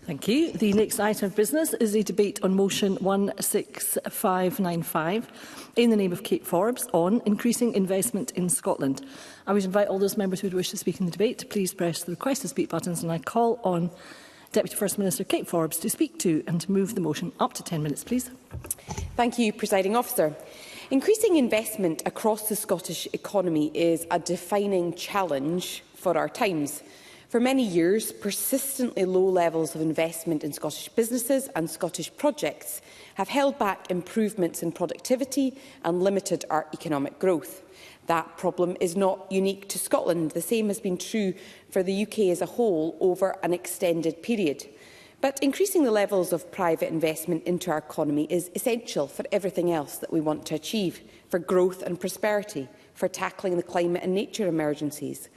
Thank you. The next item of business is a debate on motion 16595 in the name of Kate Forbes on increasing investment in Scotland. I would invite all those members who would wish to speak in the debate to please press the request to speak buttons, and I call on Deputy First Minister Kate Forbes to speak to and to move the motion. Up to 10 minutes, please. Thank you, Presiding Officer. Increasing investment across the Scottish economy is a defining challenge for our times. For many years, persistently low levels of investment in Scottish businesses and Scottish projects have held back improvements in productivity and limited our economic growth. That problem is not unique to Scotland. The same has been true for the UK as a whole over an extended period. But increasing the levels of private investment into our economy is essential for everything else that we want to achieve, for growth and prosperity, for tackling the climate and nature emergencies,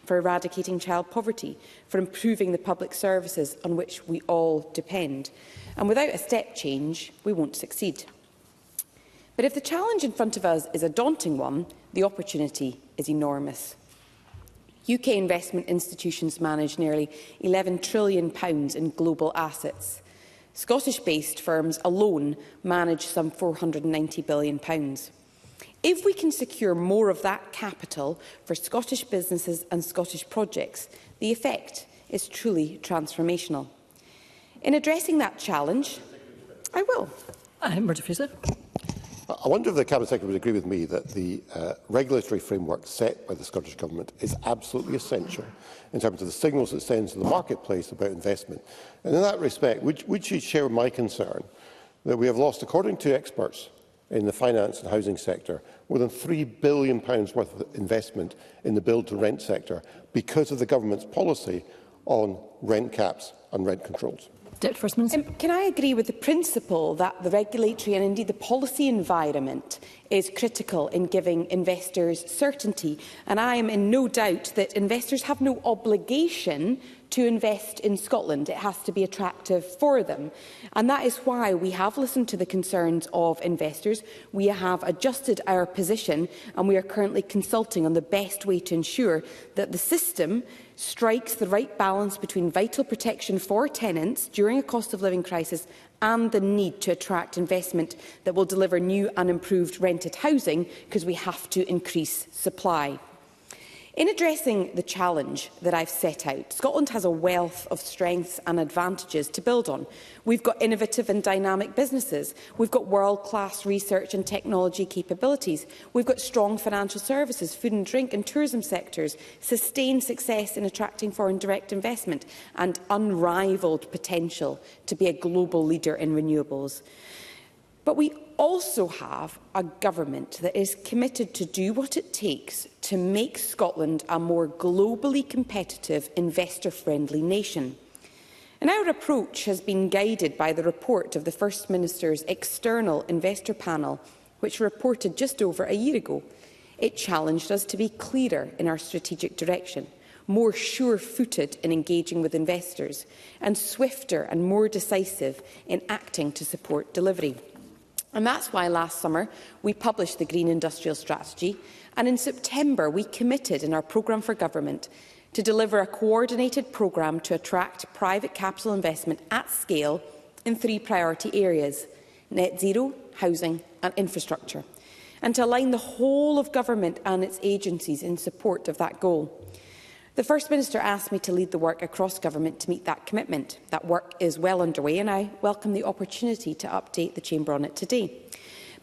for eradicating child poverty, for improving the public services on which we all depend. And without a step change, we won't succeed. But if the challenge in front of us is a daunting one, the opportunity is enormous. UK investment institutions manage nearly £11 trillion in global assets. Scottish-based firms alone manage some £490 billion. If we can secure more of that capital for Scottish businesses and Scottish projects, the effect is truly transformational. In addressing that challenge, I will. Murdo Fraser. I wonder if the Cabinet Secretary would agree with me that the regulatory framework set by the Scottish Government is absolutely essential in terms of the signals it sends to the marketplace about investment. And in that respect, would you share my concern that we have lost, according to experts in the finance and housing sector, more than £3 billion worth of investment in the build-to-rent sector because of the Government's policy on rent caps and rent controls? Deputy First Minister. Can I agree with the principle that the regulatory and indeed the policy environment is critical in giving investors certainty? And I am in no doubt that investors have no obligation to invest in Scotland. It has to be attractive for them. And that is why we have listened to the concerns of investors. We have adjusted our position, and we are currently consulting on the best way to ensure that the system strikes the right balance between vital protection for tenants during a cost of living crisis and the need to attract investment that will deliver new and improved rented housing, because we have to increase supply. In addressing the challenge that I've set out, Scotland has a wealth of strengths and advantages to build on. We've got innovative and dynamic businesses. We've got world-class research and technology capabilities. We've got strong financial services, food and drink and tourism sectors, sustained success in attracting foreign direct investment, and unrivalled potential to be a global leader in renewables. But we also have a government that is committed to do what it takes to make Scotland a more globally competitive, investor-friendly nation. And our approach has been guided by the report of the First Minister's external investor panel, which reported just over a year ago. It challenged us to be clearer in our strategic direction, more sure-footed in engaging with investors, and swifter and more decisive in acting to support delivery. And that's why last summer we published the Green Industrial Strategy, and in September we committed in our programme for government to deliver a coordinated programme to attract private capital investment at scale in 3 priority areas: net zero, housing and infrastructure, and to align the whole of government and its agencies in support of that goal. The First Minister asked me to lead the work across government to meet that commitment. That work is well underway, and I welcome the opportunity to update the Chamber on it today.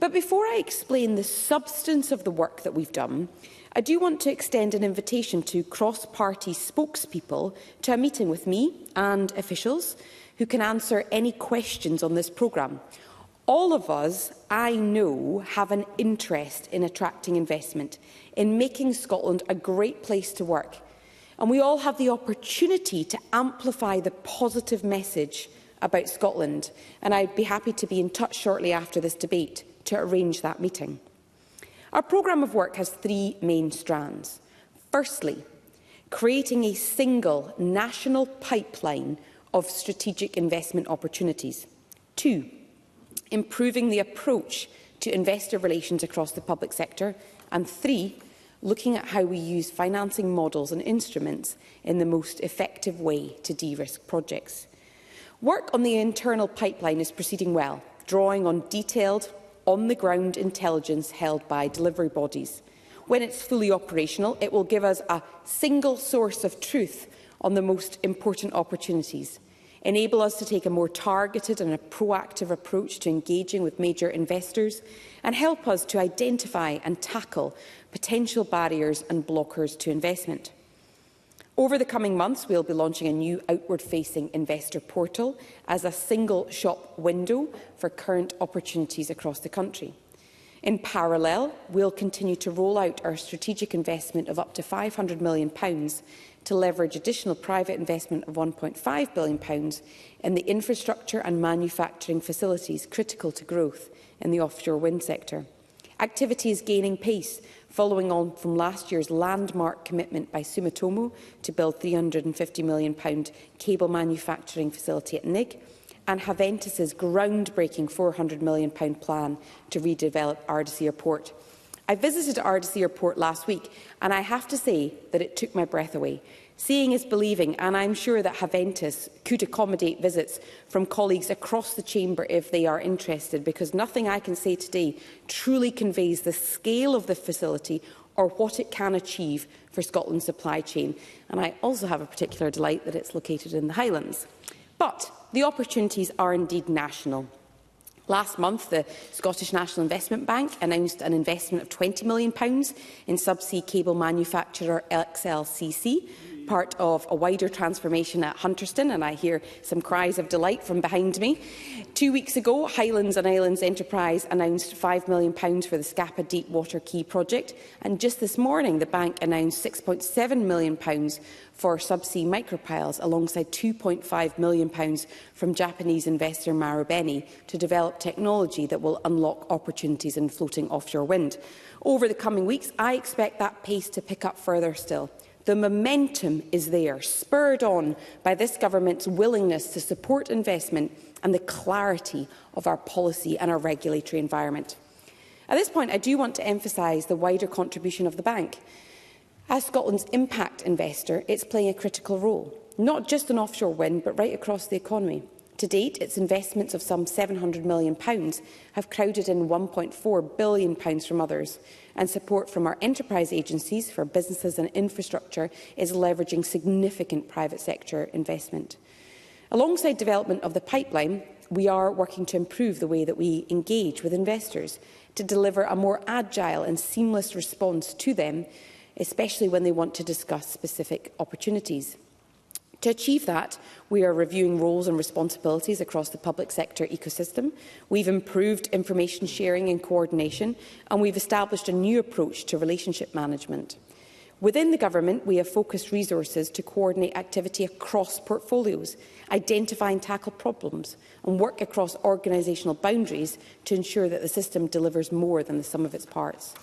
But before I explain the substance of the work that we've done, I do want to extend an invitation to cross-party spokespeople to a meeting with me and officials who can answer any questions on this programme. All of us, I know, have an interest in attracting investment, in making Scotland a great place to work. And we all have the opportunity to amplify the positive message about Scotland. And I'd be happy to be in touch shortly after this debate to arrange that meeting. Our programme of work has 3 main strands. Firstly, creating a single national pipeline of strategic investment opportunities. 2, improving the approach to investor relations across the public sector. And 3, looking at how we use financing models and instruments in the most effective way to de-risk projects. Work on the internal pipeline is proceeding well, drawing on detailed, on-the-ground intelligence held by delivery bodies. When it's fully operational, it will give us a single source of truth on the most important opportunities, enable us to take a more targeted and a proactive approach to engaging with major investors, and help us to identify and tackle potential barriers and blockers to investment. Over the coming months, we'll be launching a new outward-facing investor portal as a single-shop window for current opportunities across the country. In parallel, we'll continue to roll out our strategic investment of up to £500 million to leverage additional private investment of £1.5 billion in the infrastructure and manufacturing facilities critical to growth in the offshore wind sector. Activity is gaining pace, following on from last year's landmark commitment by Sumitomo to build £350 million cable manufacturing facility at Nigg, and Haventus's groundbreaking £400 million plan to redevelop Ardissie Airport. I visited Ardissie Airport last week, and I have to say that it took my breath away. Seeing is believing, and I'm sure that Haventus could accommodate visits from colleagues across the chamber if they are interested, because nothing I can say today truly conveys the scale of the facility or what it can achieve for Scotland's supply chain. And I also have a particular delight that it's located in the Highlands. But the opportunities are indeed national. Last month, the Scottish National Investment Bank announced an investment of £20 million in subsea cable manufacturer XLCC, part of a wider transformation at Hunterston, and I hear some cries of delight from behind me. 2 weeks ago, Highlands and Islands Enterprise announced £5 million for the Scapa Deepwater Quay project, and just this morning the bank announced £6.7 million for subsea micropiles, alongside £2.5 million from Japanese investor Marubeni to develop technology that will unlock opportunities in floating offshore wind. Over the coming weeks, I expect that pace to pick up further still. The momentum is there, spurred on by this government's willingness to support investment and the clarity of our policy and our regulatory environment. At this point, I do want to emphasise the wider contribution of the bank. As Scotland's impact investor, it's playing a critical role, not just in offshore wind, but right across the economy. To date, its investments of some £700 million have crowded in £1.4 billion from others, and support from our enterprise agencies for businesses and infrastructure is leveraging significant private sector investment. Alongside development of the pipeline, we are working to improve the way that we engage with investors, to deliver a more agile and seamless response to them, especially when they want to discuss specific opportunities. To achieve that, we are reviewing roles and responsibilities across the public sector ecosystem. We've improved information sharing and coordination, and we've established a new approach to relationship management. Within the government, we have focused resources to coordinate activity across portfolios, identify and tackle problems, and work across organisational boundaries to ensure that the system delivers more than the sum of its parts.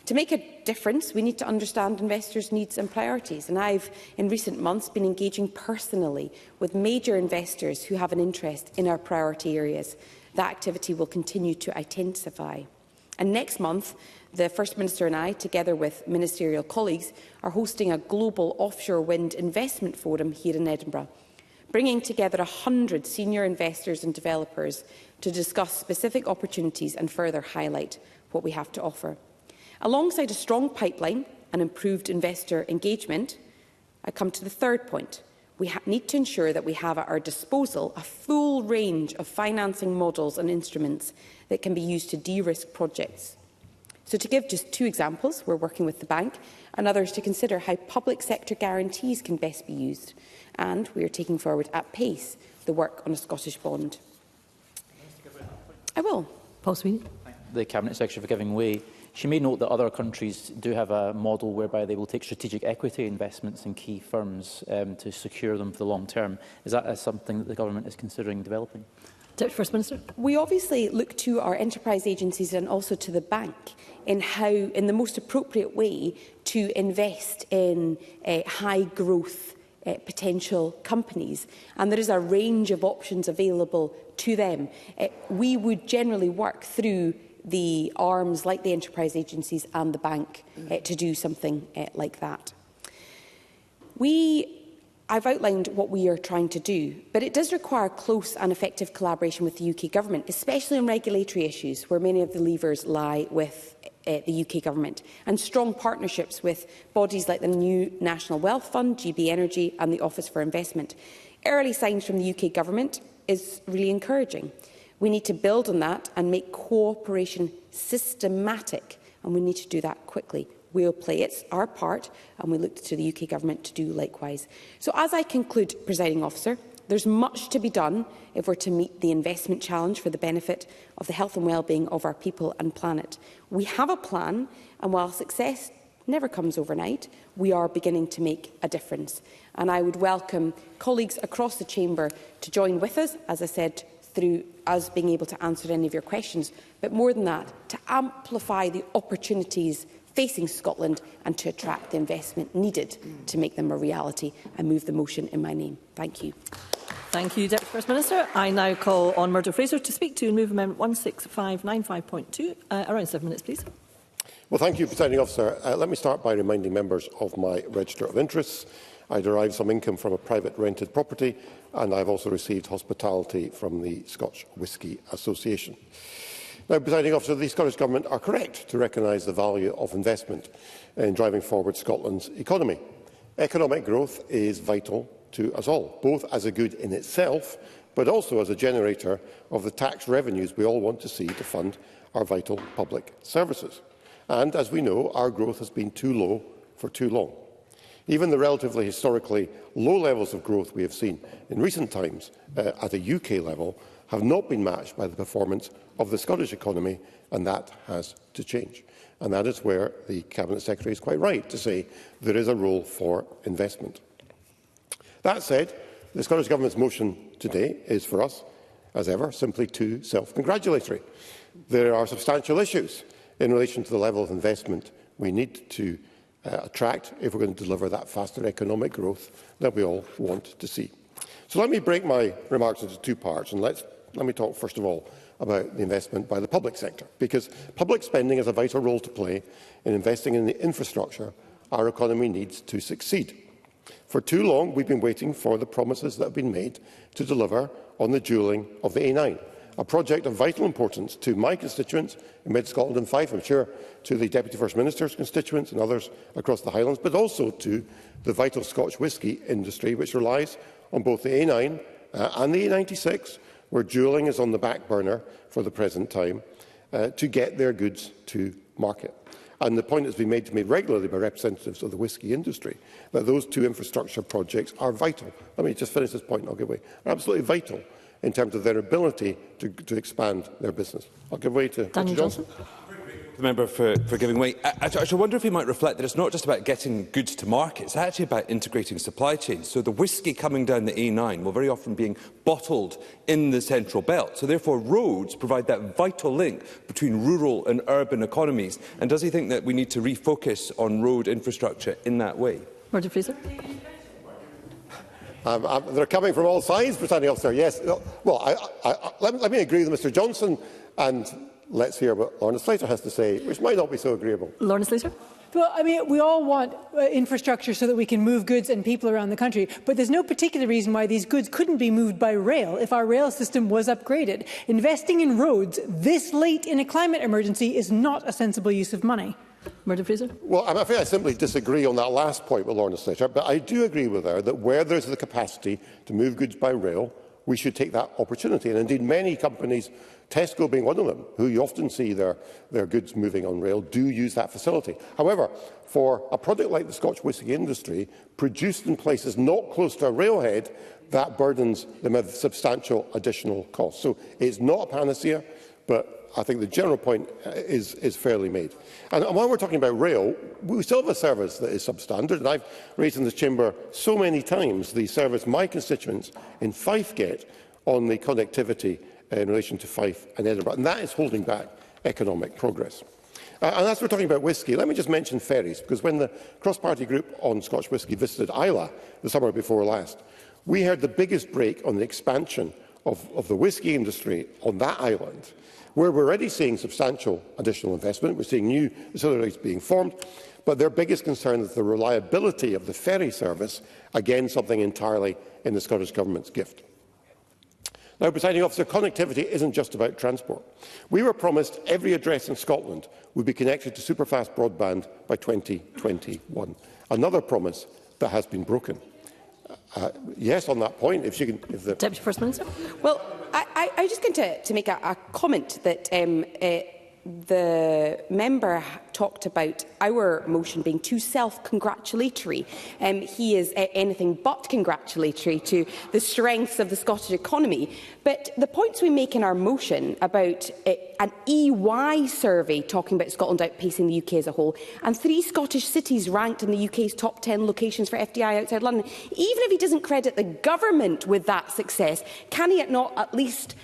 To make a difference, we need to understand investors' needs and priorities, and I've, in recent months, been engaging personally with major investors who have an interest in our priority areas. That activity will continue to intensify. And next month, the First Minister and I, together with ministerial colleagues, are hosting a global offshore wind investment forum here in Edinburgh, bringing together 100 senior investors and developers to discuss specific opportunities and further highlight what we have to offer. Alongside a strong pipeline and improved investor engagement, I come to the third point. We need to ensure that we have at our disposal a full range of financing models and instruments that can be used to de-risk projects. So to give just two examples, we're working with the bank and others to consider how public sector guarantees can best be used. And we are taking forward at pace the work on a Scottish bond. I will. Paul Sweeney. The Cabinet Secretary for giving way. She may note that other countries do have a model whereby they will take strategic equity investments in key firms to secure them for the long term. Is that something that the Government is considering developing? Deputy First Minister. We obviously look to our enterprise agencies and also to the bank in how, in the most appropriate way, to invest in high growth potential companies, and there is a range of options available to them. We would generally work through the arms like the enterprise agencies and the bank to do something like that. We I've outlined what we are trying to do, but it does require close and effective collaboration with the UK Government, especially on regulatory issues where many of the levers lie with the UK Government, and strong partnerships with bodies like the new National Wealth Fund, GB Energy and the Office for Investment. Early signs from the UK Government is really encouraging. We need to build on that and make cooperation systematic, and we need to do that quickly. We'll play our part, and we look to the UK Government to do likewise. So as I conclude, Presiding Officer, there's much to be done if we're to meet the investment challenge for the benefit of the health and well-being of our people and planet. We have a plan, and while success never comes overnight, we are beginning to make a difference. And I would welcome colleagues across the chamber to join with us, as I said, through us being able to answer any of your questions, but more than that, to amplify the opportunities facing Scotland and to attract the investment needed to make them a reality. I move the motion in my name. Thank you. Thank you, Deputy First Minister. I now call on Murdo Fraser to speak to and move Amendment 16595.2. Around 7 minutes, please. Well, thank you, Presiding Officer. Let me start by reminding members of my register of interests. I derive some income from a private rented property, and I've also received hospitality from the Scotch Whisky Association. Now, Presiding Officer, the Scottish Government are correct to recognise the value of investment in driving forward Scotland's economy. Economic growth is vital to us all, both as a good in itself, but also as a generator of the tax revenues we all want to see to fund our vital public services. And, as we know, our growth has been too low for too long. Even the relatively historically low levels of growth we have seen in recent times at a UK level have not been matched by the performance of the Scottish economy, and that has to change. And that is where the Cabinet Secretary is quite right to say there is a role for investment. That said, the Scottish Government's motion today is for us, as ever, simply too self-congratulatory. There are substantial issues in relation to the level of investment we need to attract if we're going to deliver that faster economic growth that we all want to see. So let me break my remarks into two parts, and let me talk first of all about the investment by the public sector, because public spending has a vital role to play in investing in the infrastructure our economy needs to succeed. For too long, we've been waiting for the promises that have been made to deliver on the dualling of the A9, a project of vital importance to my constituents in Mid-Scotland and Fife, I'm sure to the Deputy First Minister's constituents and others across the Highlands, but also to the vital Scotch whisky industry, which relies on both the A9 and the A96, where dualling is on the back burner for the present time, to get their goods to market. And the point has been made to me regularly by representatives of the whisky industry that those two infrastructure projects are vital. Let me just finish this point and I'll give way. They're absolutely vital in terms of their ability to expand their business. I'll give way to Daniel Johnson. The member for giving way. I wonder if he might reflect that it's not just about getting goods to market, it's actually about integrating supply chains. So the whisky coming down the A9 will very often be bottled in the central belt. So therefore roads provide that vital link between rural and urban economies. And does he think that we need to refocus on road infrastructure in that way? Murdo Fraser. They're coming from all sides, Presiding Officer. Yes. Well, let me agree with Mr Johnson, and let's hear what Lorna Slater has to say, which might not be so agreeable. Lorna Slater. Well, I mean, we all want infrastructure so that we can move goods and people around the country, but there's no particular reason why these goods couldn't be moved by rail if our rail system was upgraded. Investing in roads this late in a climate emergency is not a sensible use of money. Murdo Fraser. Well, I'm afraid I simply disagree on that last point with Lorna Slater, but I do agree with her that where there's the capacity to move goods by rail, we should take that opportunity. And indeed, many companies, Tesco being one of them, who you often see their goods moving on rail, do use that facility. However, for a product like the Scotch whisky industry, produced in places not close to a railhead, that burdens them with substantial additional costs. So it's not a panacea, but I think the general point is fairly made. And while we're talking about rail, we still have a service that is substandard. And I've raised in this chamber so many times the service my constituents in Fife get on the connectivity in relation to Fife and Edinburgh. And that is holding back economic progress. And as we're talking about whisky, let me just mention ferries, because when the cross-party group on Scotch whisky visited Islay the summer before last, we heard the biggest break on the expansion of the whisky industry on that island, where we're already seeing substantial additional investment. We're seeing new distilleries being formed, but their biggest concern is the reliability of the ferry service, again something entirely in the Scottish Government's gift. Now, Presiding Officer, connectivity isn't just about transport. We were promised every address in Scotland would be connected to superfast broadband by 2021. Another promise that has been broken. Yes, on that point, if she can... If the... Deputy First Minister. Well, I'm just going to make a comment that the member talked about our motion being too self-congratulatory. He is anything but congratulatory to the strengths of the Scottish economy. But the points we make in our motion about an EY survey talking about Scotland outpacing the UK as a whole, and 3 Scottish cities ranked in the UK's top 10 locations for FDI outside London, even if he doesn't credit the government with that success, can he not at least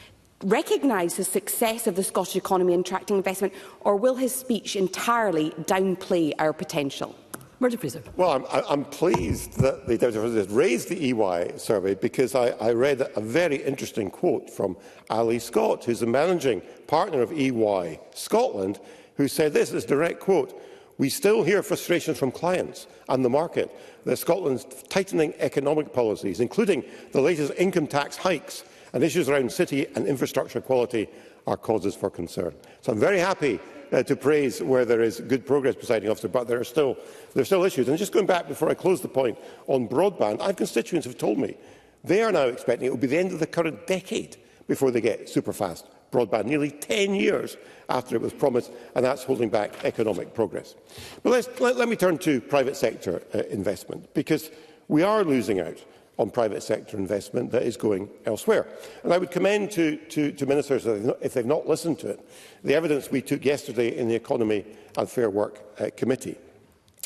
recognise the success of the Scottish economy in attracting investment, or will his speech entirely downplay our potential? Murdo Fraser. Well, I'm pleased that the Deputy President raised the EY survey, because I read a very interesting quote from Ali Scott, who's the managing partner of EY Scotland, who said this, is direct quote: "We still hear frustrations from clients and the market that Scotland's tightening economic policies, including the latest income tax hikes, and issues around city and infrastructure quality are causes for concern." So I'm very happy to praise where there is good progress, Presiding Officer, but there are still issues. And just going back before I close the point on broadband, I have constituents who have told me they are now expecting it will be the end of the current decade before they get superfast broadband, nearly 10 years after it was promised, and that's holding back economic progress. But let me turn to private sector investment, because we are losing out on private sector investment that is going elsewhere. And I would commend to ministers, if they've not listened to it, the evidence we took yesterday in the Economy and Fair Work Committee,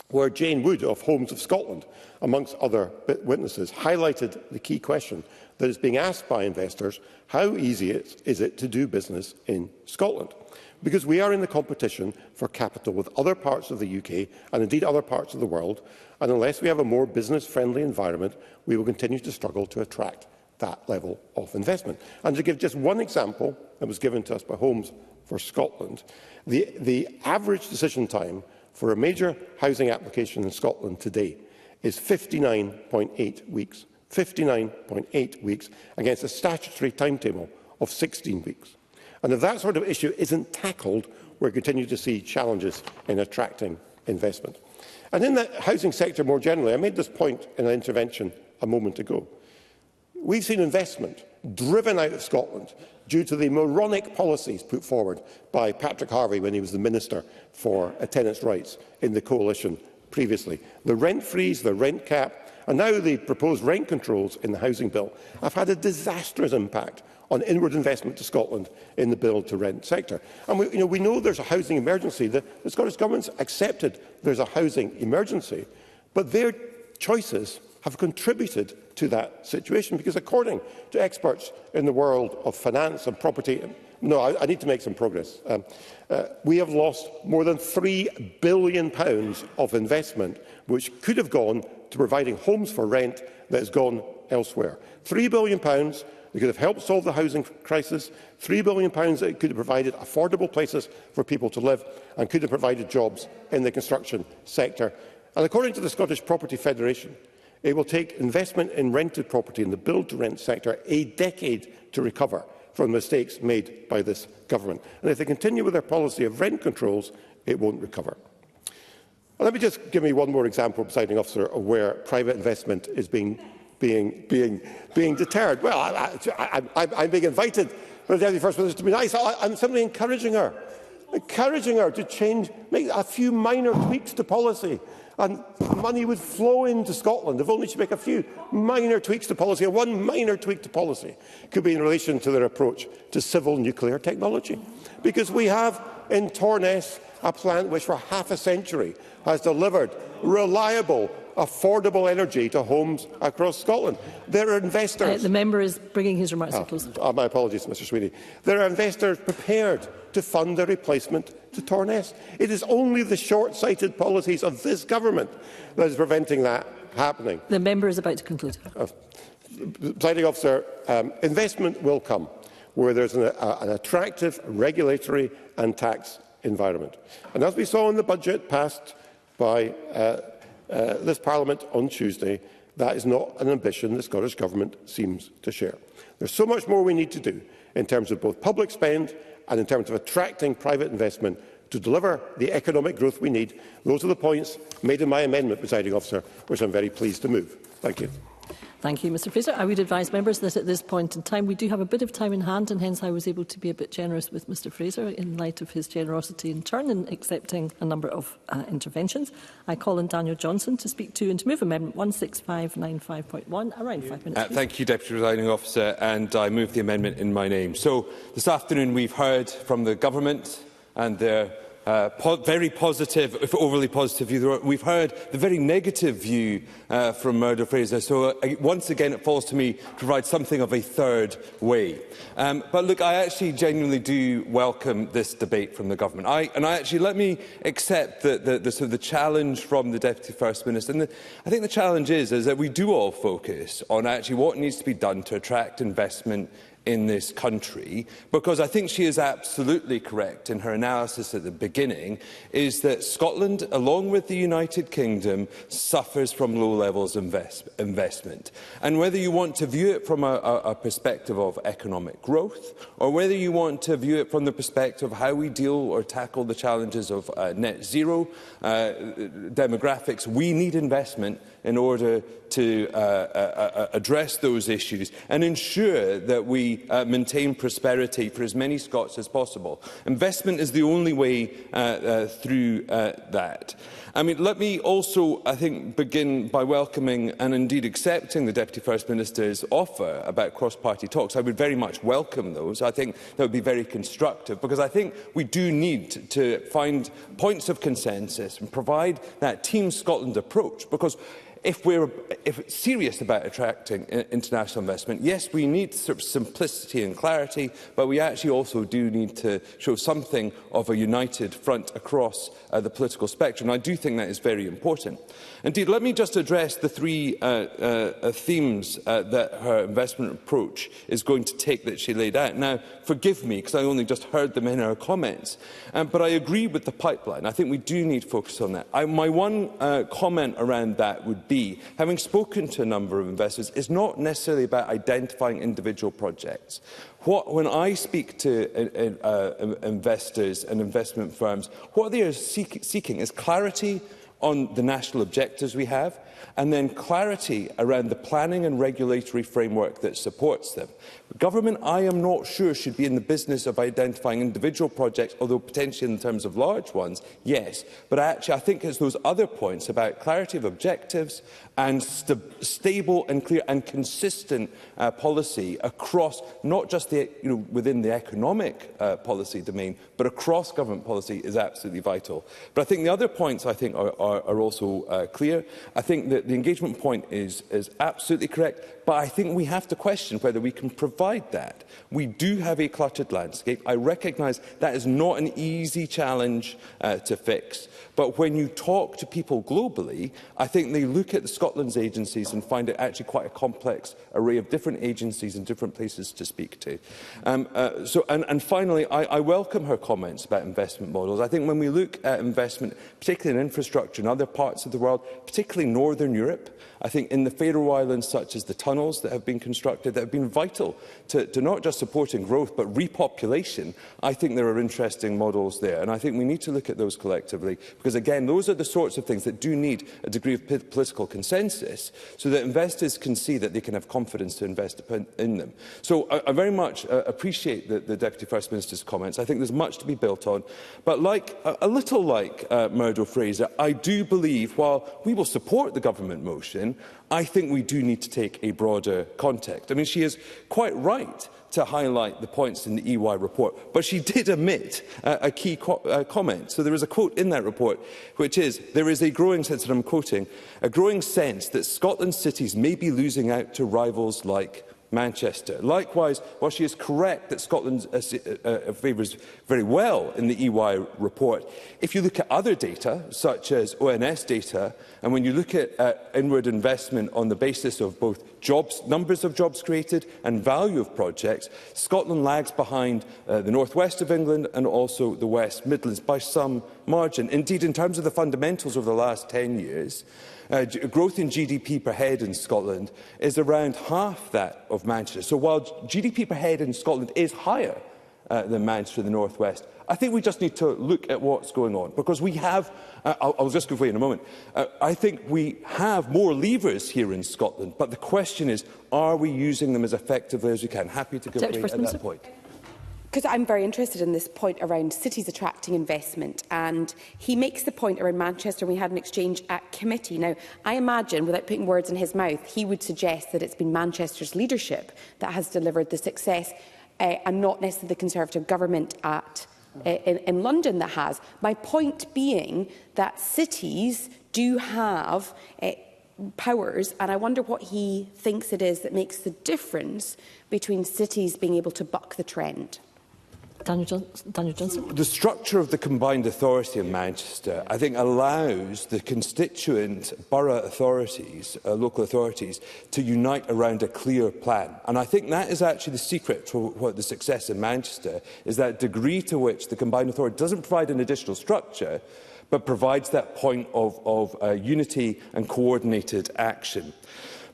where Jane Wood of Homes of Scotland, amongst other witnesses, highlighted the key question that is being asked by investors: how easy is it to do business in Scotland? Because we are in the competition for capital with other parts of the UK and indeed other parts of the world, and unless we have a more business-friendly environment, we will continue to struggle to attract that level of investment. And to give just one example that was given to us by Homes for Scotland, the average decision time for a major housing application in Scotland today is 59.8 weeks. 59.8 weeks against a statutory timetable of 16 weeks. And if that sort of issue isn't tackled, we'll continue to see challenges in attracting investment. And in the housing sector more generally, I made this point in an intervention a moment ago. We've seen investment driven out of Scotland due to the moronic policies put forward by Patrick Harvey when he was the Minister for Tenants' Rights in the coalition previously. The rent freeze, the rent cap, and now the proposed rent controls in the housing bill have had a disastrous impact on inward investment to Scotland in the build-to-rent sector. And we know there's a housing emergency. The Scottish Government's accepted there's a housing emergency, but their choices have contributed to that situation, because according to experts in the world of finance and property, I need to make some progress. We have lost more than £3 billion of investment, which could have gone to providing homes for rent, that has gone elsewhere. £3 billion that could have helped solve the housing crisis, £3 billion that could have provided affordable places for people to live and could have provided jobs in the construction sector. And according to the Scottish Property Federation, it will take investment in rented property in the build-to-rent sector a decade to recover from the mistakes made by this government. And if they continue with their policy of rent controls, it won't recover. And let me just give me one more example, Presiding Officer, of where private investment is being deterred. Well, I'm being invited by the Deputy First Minister to be nice. I'm simply encouraging her to change, make a few minor tweaks to policy, and money would flow into Scotland if only she make a few minor tweaks to policy. And one minor tweak to policy could be in relation to their approach to civil nuclear technology, because we have in Torness a plant which for half a century has delivered reliable, affordable energy to homes across Scotland. There are investors... the member is bringing his remarks to close. My apologies, Mr Sweeney. There are investors prepared to fund a replacement to Torness. It is only the short-sighted policies of this government that is preventing that happening. The member is about to conclude. Presiding Officer, investment will come where there's an attractive regulatory and tax environment. And as we saw in the budget passed by this Parliament on Tuesday, that is not an ambition the Scottish Government seems to share. There's so much more we need to do in terms of both public spend and in terms of attracting private investment to deliver the economic growth we need. Those are the points made in my amendment, Presiding Officer, which I'm very pleased to move. Thank you. Thank you, Mr Fraser. I would advise members that at this point in time we do have a bit of time in hand, and hence I was able to be a bit generous with Mr Fraser in light of his generosity in turn in accepting a number of interventions. I call on Daniel Johnson to speak to and to move Amendment 16595.1. Around 5 minutes. Thank you, Deputy Presiding Officer, and I move the amendment in my name. So this afternoon we've heard from the Government and their very positive, if overly positive view. We've heard the very negative view from Murdo Fraser. So once again, it falls to me to provide something of a third way. But look, I actually genuinely do welcome this debate from the Government. Let me accept the challenge from the Deputy First Minister. And I think the challenge is that we do all focus on actually what needs to be done to attract investment in this country, because I think she is absolutely correct in her analysis at the beginning, is that Scotland, along with the United Kingdom, suffers from low levels of investment. And whether you want to view it from a perspective of economic growth, or whether you want to view it from the perspective of how we deal or tackle the challenges of net zero demographics, we need investment in order to address those issues and ensure that we maintain prosperity for as many Scots as possible. Investment is the only way through that. I mean, let me also, I think, begin by welcoming and indeed accepting the Deputy First Minister's offer about cross-party talks. I would very much welcome those. I think that would be very constructive, because I think we do need to find points of consensus and provide that Team Scotland approach, because if we're serious about attracting international investment, yes, we need sort of simplicity and clarity, but we actually also do need to show something of a united front across the political spectrum. I do think that is very important. Indeed, let me just address the three themes that her investment approach is going to take that she laid out. Now, forgive me, because I only just heard them in her comments, but I agree with the pipeline. I think we do need focus on that. My one comment around that would be, having spoken to a number of investors, is not necessarily about identifying individual projects. When I speak to investors and investment firms, what they are seeking is clarity on the national objectives we have, and then clarity around the planning and regulatory framework that supports them. Government, I am not sure, should be in the business of identifying individual projects, although potentially in terms of large ones, yes. But actually, I think it's those other points about clarity of objectives and stable and clear and consistent policy across, not just within the economic policy domain, but across government policy is absolutely vital. But I think the other points, I think, are also clear. I think that the engagement point is absolutely correct, but I think we have to question whether we can provide that. We do have a cluttered landscape. I recognise that is not an easy challenge to fix. But when you talk to people globally, I think they look at Scotland's agencies and find it actually quite a complex array of different agencies and different places to speak to. And finally, I welcome her comments about investment models. I think when we look at investment, particularly in infrastructure in other parts of the world, particularly Northern Europe, I think in the Faroe Islands, such as the tunnels that have been constructed, that have been vital to not just supporting growth, but repopulation, I think there are interesting models there. And I think we need to look at those collectively, because, again, those are the sorts of things that do need a degree of political consensus, so that investors can see that they can have confidence to invest in them. So I very much appreciate the Deputy First Minister's comments. I think there's much to be built on. But a little like Murdo Fraser, I do believe, while we will support the government motion, I think we do need to take a broader context. I mean, she is quite right to highlight the points in the EY report, but she did omit a key comment. So there is a quote in that report, which is, there is a growing sense, and I'm quoting, a growing sense that Scotland's cities may be losing out to rivals like Manchester. Likewise, while she is correct that Scotland favours very well in the EY report, if you look at other data, such as ONS data, and when you look at inward investment on the basis of both numbers of jobs created and value of projects, Scotland lags behind the northwest of England and also the West Midlands by some margin. Indeed, in terms of the fundamentals over the last 10 years, growth in GDP per head in Scotland is around half that of Manchester. So while GDP per head in Scotland is higher than Manchester in the North West, I think we just need to look at what's going on, because we have, I'll just go away in a moment, I think we have more levers here in Scotland, but the question is, are we using them as effectively as we can? Happy to go away at that point. Because I'm very interested in this point around cities attracting investment, and he makes the point around Manchester. We had an exchange at committee. Now, I imagine, without putting words in his mouth, he would suggest that it's been Manchester's leadership that has delivered the success and not necessarily the Conservative government in London that has. My point being that cities do have powers, and I wonder what he thinks it is that makes the difference between cities being able to buck the trend. Daniel Johnson. The structure of the combined authority in Manchester, I think, allows the constituent borough authorities, local authorities, to unite around a clear plan. And I think that is actually the secret to what the success in Manchester is, that degree to which the combined authority doesn't provide an additional structure, but provides that point of unity and coordinated action.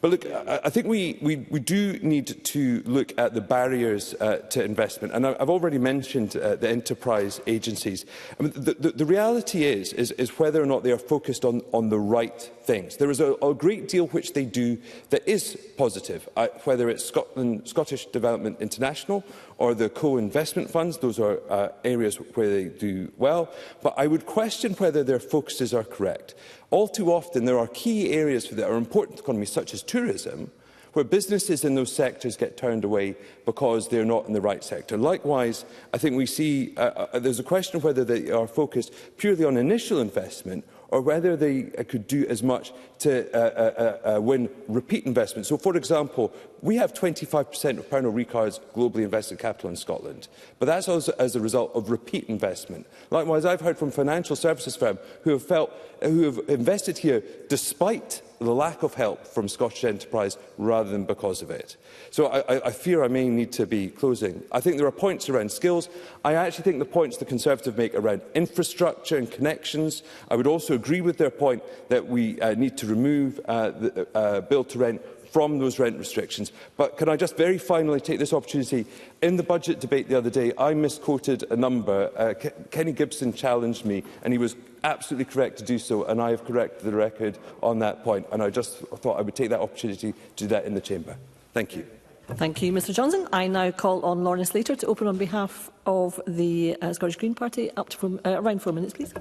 But look, I think we do need to look at the barriers to investment. And I've already mentioned the enterprise agencies. I mean, the reality is whether or not they are focused on the right things. There is a great deal which they do that is positive, whether it's Scottish Development International or the co-investment funds. Those are areas where they do well. But I would question whether their focuses are correct. All too often, there are key areas that are important to the economy, such as tourism, where businesses in those sectors get turned away because they're not in the right sector. Likewise, I think we see there's a question of whether they are focused purely on initial investment or whether they could do as much to win repeat investment. So, for example, we have 25% of Pernod Ricard's globally invested capital in Scotland, but that's also as a result of repeat investment. Likewise, I've heard from financial services firms who have invested here despite the lack of help from Scottish enterprise rather than because of it. So I fear I may need to be closing. I think there are points around skills. I actually think the points the Conservatives make around infrastructure and connections, I would also agree with their point that we need to remove the build to rent from those rent restrictions. But can I just very finally take this opportunity? In the budget debate the other day, I misquoted a number. Kenny Gibson challenged me, and he was absolutely correct to do so, and I have corrected the record on that point. And I just thought I would take that opportunity to do that in the chamber. Thank you. Thank you, Mr Johnson. I now call on Lawrence Slater to open on behalf of the Scottish Green Party. Up to around 4 minutes, please.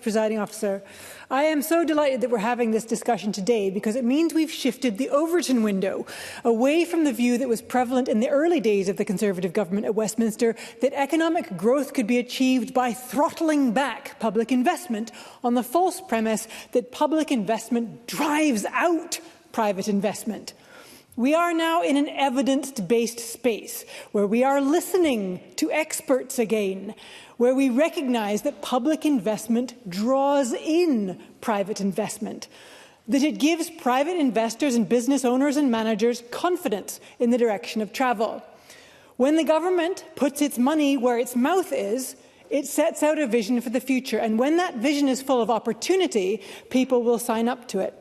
Presiding Officer, I am so delighted that we're having this discussion today, because it means we've shifted the Overton window away from the view that was prevalent in the early days of the Conservative government at Westminster, that economic growth could be achieved by throttling back public investment on the false premise that public investment drives out private investment. We are now in an evidence-based space where we are listening to experts again, where we recognise that public investment draws in private investment, that it gives private investors and business owners and managers confidence in the direction of travel. When the government puts its money where its mouth is, it sets out a vision for the future, and when that vision is full of opportunity, people will sign up to it.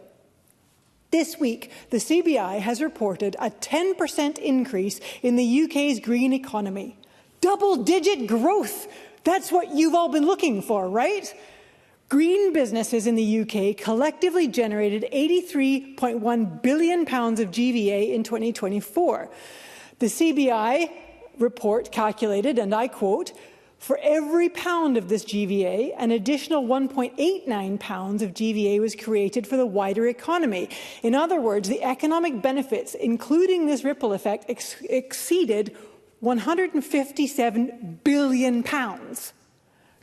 This week, the CBI has reported a 10% increase in the UK's green economy. Double-digit growth! That's what you've all been looking for, right? Green businesses in the UK collectively generated £83.1 billion of GVA in 2024. The CBI report calculated, and I quote, "For every pound of this GVA, an additional £1.89 of GVA was created for the wider economy." In other words, the economic benefits, including this ripple effect, exceeded £157 billion.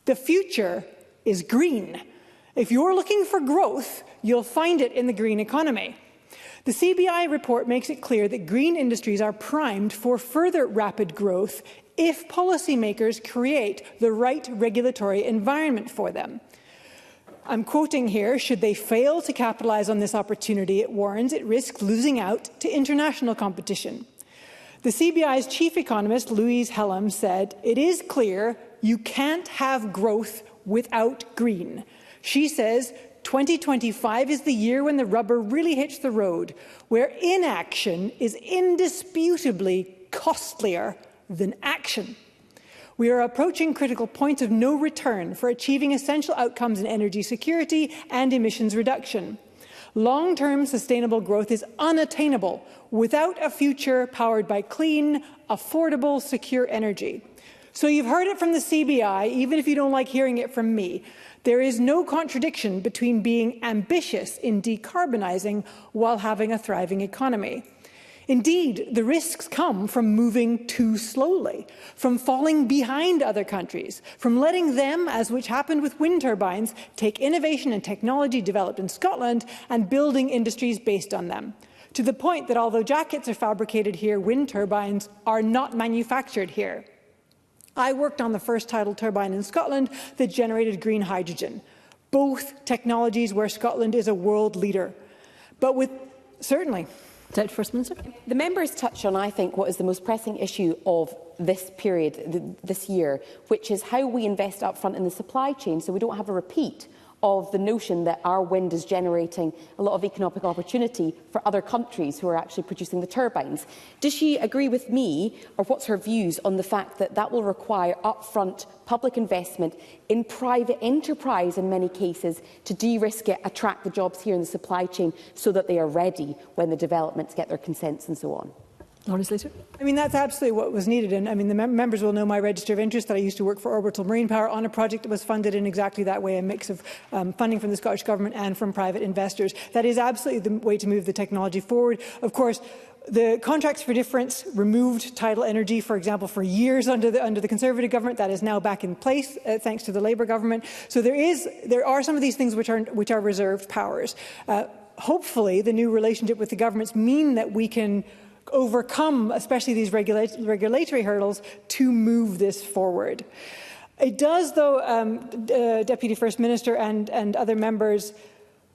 The future is green. If you're looking for growth, you'll find it in the green economy. The CBI report makes it clear that green industries are primed for further rapid growth if policymakers create the right regulatory environment for them. I'm quoting here, should they fail to capitalise on this opportunity, it warns it risks losing out to international competition. The CBI's chief economist, Louise Hellam, said, "It is clear you can't have growth without green." She says, 2025 is the year when the rubber really hits the road, where inaction is indisputably costlier than action. We are approaching critical points of no return for achieving essential outcomes in energy security and emissions reduction. Long-term sustainable growth is unattainable without a future powered by clean, affordable, secure energy. So you've heard it from the CBI, even if you don't like hearing it from me. There is no contradiction between being ambitious in decarbonising while having a thriving economy. Indeed, the risks come from moving too slowly, from falling behind other countries, from letting them, as which happened with wind turbines, take innovation and technology developed in Scotland and building industries based on them. To the point that although jackets are fabricated here, wind turbines are not manufactured here. I worked on the first tidal turbine in Scotland that generated green hydrogen, both technologies where Scotland is a world leader. But with certainly. Deputy First Minister. The members touch on, I think, what is the most pressing issue of this period, this year, which is how we invest up front in the supply chain so we don't have a repeat of the notion that our wind is generating a lot of economic opportunity for other countries who are actually producing the turbines. Does she agree with me, or what's her views on the fact that that will require upfront public investment in private enterprise in many cases to de-risk it, attract the jobs here in the supply chain so that they are ready when the developments get their consents and so on? Lawrence Slater. I mean, that's absolutely what was needed. And I mean, the members will know my register of interest that I used to work for Orbital Marine Power on a project that was funded in exactly that way, a mix of funding from the Scottish Government and from private investors. That is absolutely the way to move the technology forward. Of course, the contracts for difference removed tidal energy, for example, for years under the Conservative government. That is now back in place, thanks to the Labour government. So there are some of these things which are reserved powers. Hopefully, the new relationship with the governments mean that we can overcome, especially these regulatory hurdles, to move this forward. It does, though, Deputy First Minister and other members,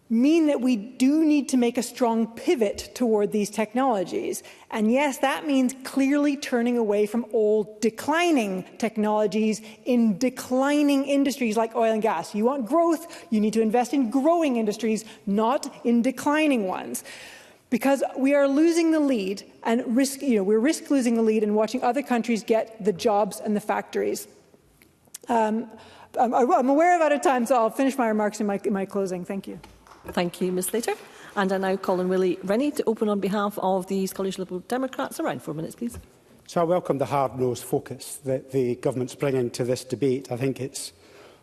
mean that we do need to make a strong pivot toward these technologies. And yes, that means clearly turning away from old declining technologies in declining industries like oil and gas. You want growth, you need to invest in growing industries, not in declining ones. Because we are losing the lead and we're risk losing the lead and watching other countries get the jobs and the factories. I'm aware of out of time, so I'll finish my remarks in my closing. Thank you. Thank you, Ms Slater. And I now call on Willie Rennie to open on behalf of the Scottish Liberal Democrats. Around 4 minutes, please. So I welcome the hard-nosed focus that the government's bringing to this debate. I think it's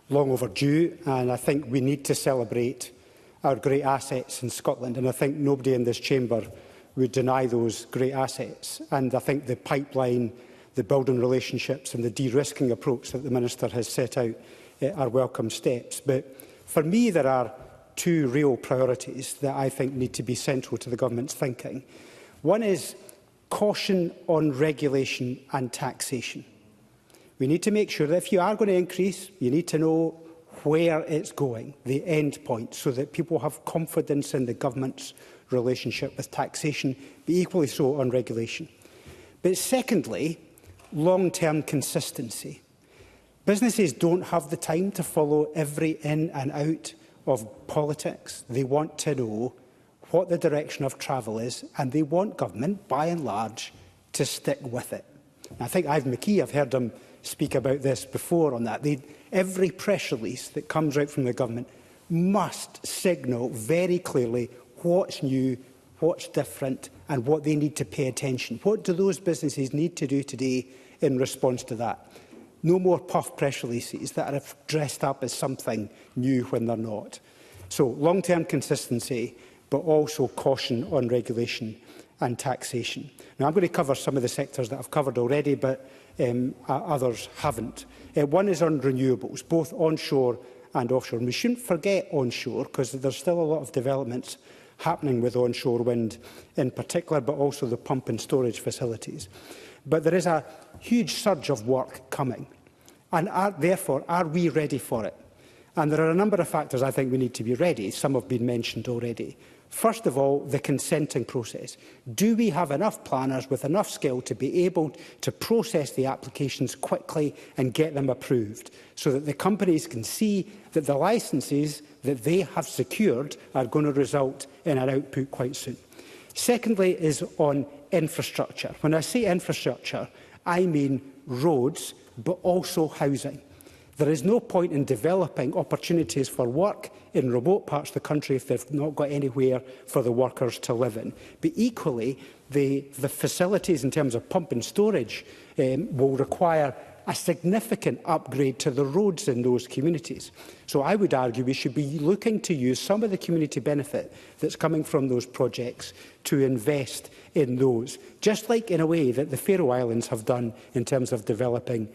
long overdue, and I think we need to celebrate our great assets in Scotland, and I think nobody in this chamber would deny those great assets. And I think the pipeline, the building relationships and the de-risking approach that the Minister has set out are welcome steps. But for me, there are two real priorities that I think need to be central to the government's thinking. One is caution on regulation and taxation. We need to make sure that if you are going to increase, you need to know where it's going, the end point, so that people have confidence in the government's relationship with taxation, but equally so on regulation. But secondly, long-term consistency. Businesses don't have the time to follow every in and out of politics. They want to know what the direction of travel is, and they want government, by and large, to stick with it. And I think Ivan McKee, I've heard him speak about this before on that. Every press release that comes out from the government must signal very clearly what's new, what's different, and what they need to pay attention. What do those businesses need to do today in response to that? No more puff press releases that are dressed up as something new when they're not. So long-term consistency, but also caution on regulation and taxation. Now, I'm going to cover some of the sectors that I've covered already, but others haven't. One is on renewables, both onshore and offshore. And we shouldn't forget onshore, because there's still a lot of developments happening with onshore wind in particular, but also the pump and storage facilities. But there is a huge surge of work coming, and therefore, are we ready for it? And there are a number of factors I think we need to be ready. Some have been mentioned already. First of all, the consenting process. Do we have enough planners with enough skill to be able to process the applications quickly and get them approved, so that the companies can see that the licences that they have secured are going to result in an output quite soon? Secondly is on infrastructure. When I say infrastructure, I mean roads, but also housing. There is no point in developing opportunities for work in remote parts of the country if they've not got anywhere for the workers to live in. But equally, the facilities in terms of pump and storage will require a significant upgrade to the roads in those communities. So I would argue we should be looking to use some of the community benefit that's coming from those projects to invest in those, just like in a way that the Faroe Islands have done in terms of developing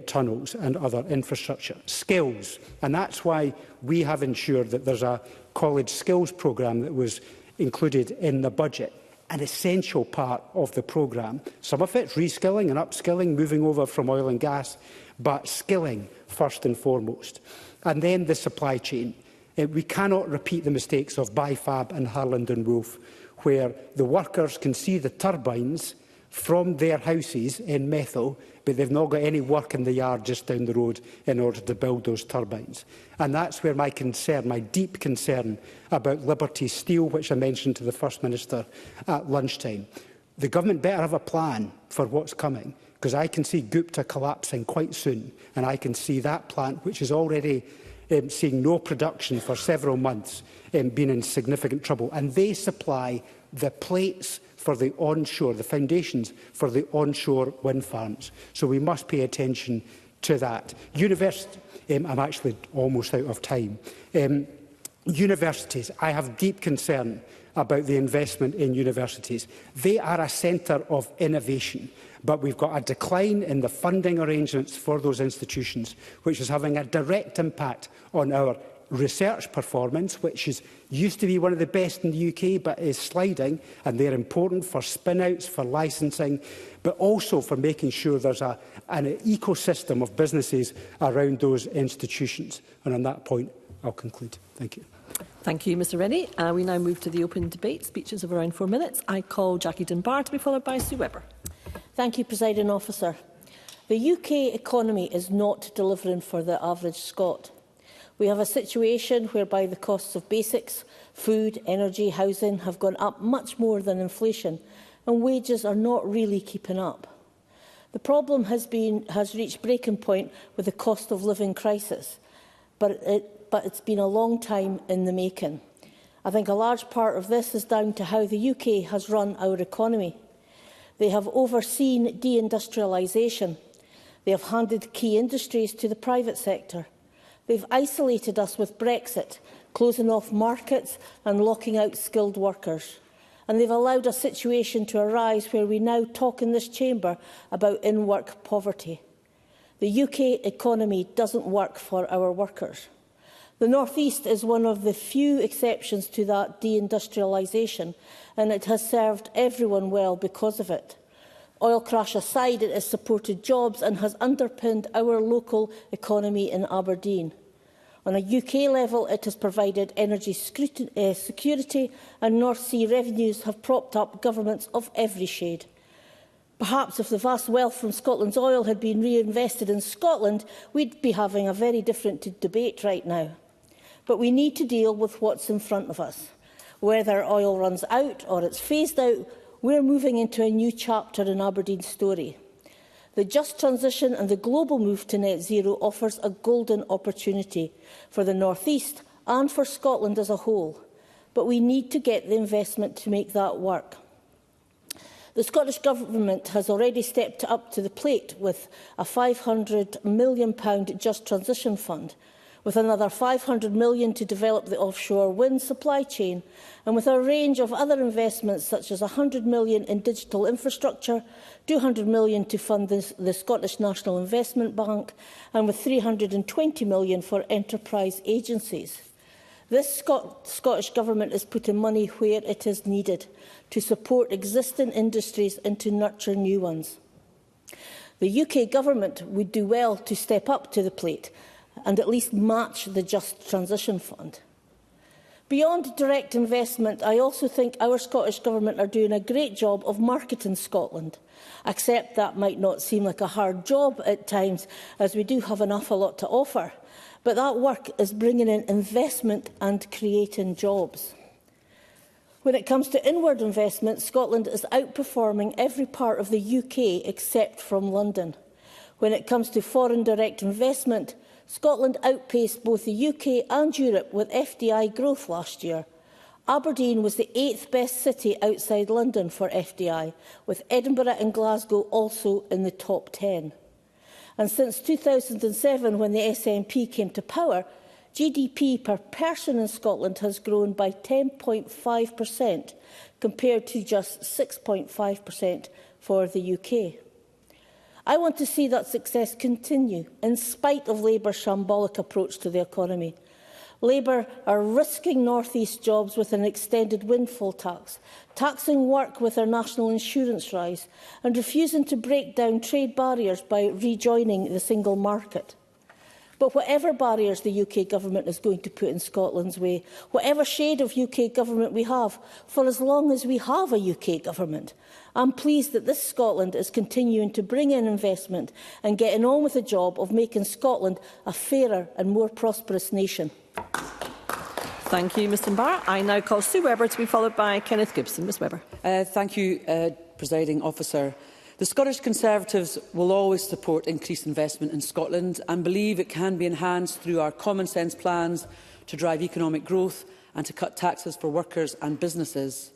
tunnels and other infrastructure. Skills, and that's why we have ensured that there's a college skills programme that was included in the budget, an essential part of the programme. Some of it's reskilling and upskilling, moving over from oil and gas, but skilling first and foremost. And then the supply chain. We cannot repeat the mistakes of Bifab and Harland and Wolff, where the workers can see the turbines from their houses in Methil, but they've not got any work in the yard just down the road in order to build those turbines. And that's where my concern, my deep concern about Liberty Steel, which I mentioned to the First Minister at lunchtime. The government better have a plan for what's coming, because I can see Gupta collapsing quite soon, and I can see that plant, which is already seeing no production for several months, being in significant trouble. And they supply the plates for the onshore, the foundations for the onshore wind farms. So we must pay attention to that. University, I'm actually almost out of time. Universities, I have deep concern about the investment in universities. They are a centre of innovation, but we've got a decline in the funding arrangements for those institutions, which is having a direct impact on our research performance, which used to be one of the best in the UK, but is sliding, and they're important for spin-outs, for licensing, but also for making sure there's an ecosystem of businesses around those institutions. And on that point, I'll conclude. Thank you. Thank you, Mr Rennie. We now move to the open debate. Speeches of around 4 minutes. I call Jackie Dunbar to be followed by Sue Webber. Thank you, Presiding Officer. The UK economy is not delivering for the average Scot. We have a situation whereby the costs of basics, food, energy, housing have gone up much more than inflation, and wages are not really keeping up. The problem has reached breaking point with the cost of living crisis, but it's been a long time in the making. I think a large part of this is down to how the UK has run our economy. They have overseen deindustrialisation. They have handed key industries to the private sector. They've isolated us with Brexit, closing off markets and locking out skilled workers. And they've allowed a situation to arise where we now talk in this chamber about in-work poverty. The UK economy doesn't work for our workers. The North East is one of the few exceptions to that deindustrialisation, and it has served everyone well because of it. Oil crash aside, it has supported jobs and has underpinned our local economy in Aberdeen. On a UK level, it has provided energy security, and North Sea revenues have propped up governments of every shade. Perhaps if the vast wealth from Scotland's oil had been reinvested in Scotland, we'd be having a very different debate right now. But we need to deal with what's in front of us. Whether oil runs out or it's phased out, we're moving into a new chapter in Aberdeen's story. The just transition and the global move to net zero offers a golden opportunity for the North East and for Scotland as a whole. But we need to get the investment to make that work. The Scottish Government has already stepped up to the plate with a £500 million Just Transition Fund, with another £500 million to develop the offshore wind supply chain, and with a range of other investments such as £100 million in digital infrastructure, £200 million to fund the Scottish National Investment Bank, and with £320 million for enterprise agencies. This Scottish Government is putting money where it is needed to support existing industries and to nurture new ones. The UK Government would do well to step up to the plate and at least match the Just Transition Fund. Beyond direct investment, I also think our Scottish Government are doing a great job of marketing Scotland. Except that might not seem like a hard job at times, as we do have an awful lot to offer. But that work is bringing in investment and creating jobs. When it comes to inward investment, Scotland is outperforming every part of the UK except from London. When it comes to foreign direct investment, Scotland outpaced both the UK and Europe with FDI growth last year. Aberdeen was the 8th best city outside London for FDI, with Edinburgh and Glasgow also in the top 10. And since 2007, when the SNP came to power, GDP per person in Scotland has grown by 10.5%, compared to just 6.5% for the UK. I want to see that success continue, in spite of Labour's shambolic approach to the economy. Labour are risking North East jobs with an extended windfall tax, taxing work with their national insurance rise, and refusing to break down trade barriers by rejoining the single market. But whatever barriers the UK Government is going to put in Scotland's way, whatever shade of UK Government we have, for as long as we have a UK Government, I'm pleased that this Scotland is continuing to bring in investment and getting on with the job of making Scotland a fairer and more prosperous nation. Thank you, Mr Barr. I now call Sue Webber to be followed by Kenneth Gibson. Ms Webber. Thank you, Presiding Officer. The Scottish Conservatives will always support increased investment in Scotland and believe it can be enhanced through our common sense plans to drive economic growth and to cut taxes for workers and businesses.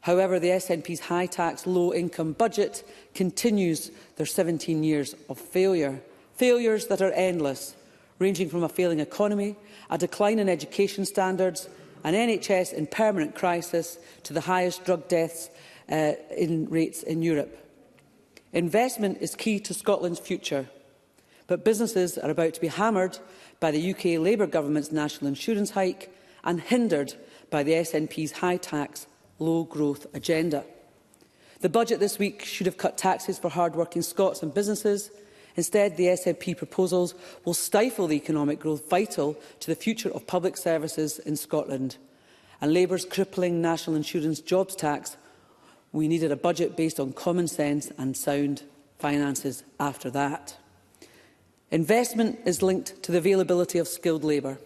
However, the SNP's high-tax, low-income budget continues their 17 years of failure. Failures that are endless, ranging from a failing economy, a decline in education standards, an NHS in permanent crisis, to the highest drug deaths rates in Europe. Investment is key to Scotland's future, but businesses are about to be hammered by the UK Labour Government's national insurance hike and hindered by the SNP's high-tax, low-growth agenda. The budget this week should have cut taxes for hard-working Scots and businesses. Instead, the SNP proposals will stifle the economic growth vital to the future of public services in Scotland. And Labour's crippling national insurance jobs tax, we needed a budget based on common sense and sound finances after that. Investment is linked to the availability of skilled labour.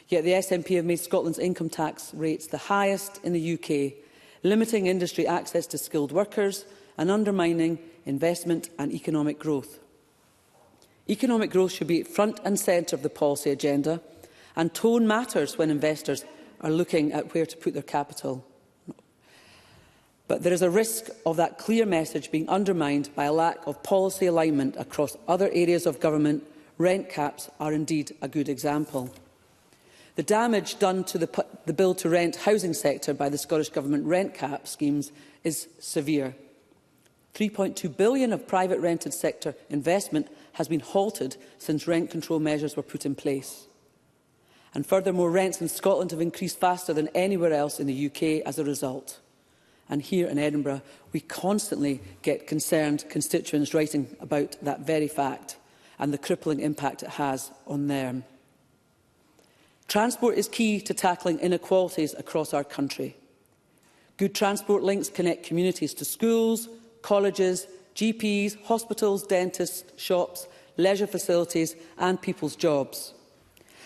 Yet the SNP have made Scotland's income tax rates the highest in the UK, limiting industry access to skilled workers and undermining investment and economic growth. Economic growth should be front and centre of the policy agenda, and tone matters when investors are looking at where to put their capital. But there is a risk of that clear message being undermined by a lack of policy alignment across other areas of government. Rent caps are indeed a good example. The damage done to the build-to-rent housing sector by the Scottish Government rent cap schemes is severe. £3.2 billion of private rented sector investment has been halted since rent control measures were put in place. And furthermore, rents in Scotland have increased faster than anywhere else in the UK as a result. And here in Edinburgh, we constantly get concerned constituents writing about that very fact and the crippling impact it has on them. Transport is key to tackling inequalities across our country. Good transport links connect communities to schools, colleges, GPs, hospitals, dentists, shops, leisure facilities and people's jobs.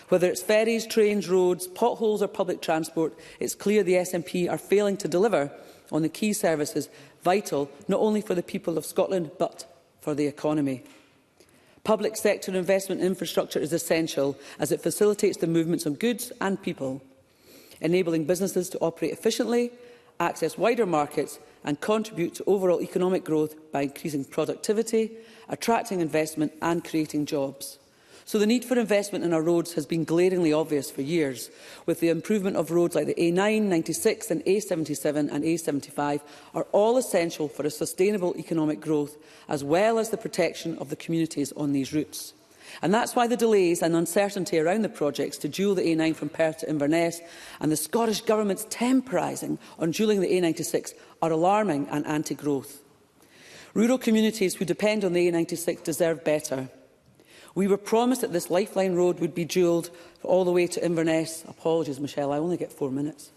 Whether it's ferries, trains, roads, potholes or public transport, it's clear the SNP are failing to deliver on the key services vital not only for the people of Scotland but for the economy. Public sector investment in infrastructure is essential as it facilitates the movements of goods and people, enabling businesses to operate efficiently, access wider markets and contribute to overall economic growth by increasing productivity, attracting investment and creating jobs. So the need for investment in our roads has been glaringly obvious for years, with the improvement of roads like the A9, 96 and A77 and A75 are all essential for a sustainable economic growth, as well as the protection of the communities on these routes. And that's why the delays and uncertainty around the projects to dual the A9 from Perth to Inverness and the Scottish Government's temporising on dualling the A96 are alarming and anti-growth. Rural communities who depend on the A96 deserve better. We were promised that this lifeline road would be dualled all the way to Inverness. Apologies, Michelle, I only get 4 minutes.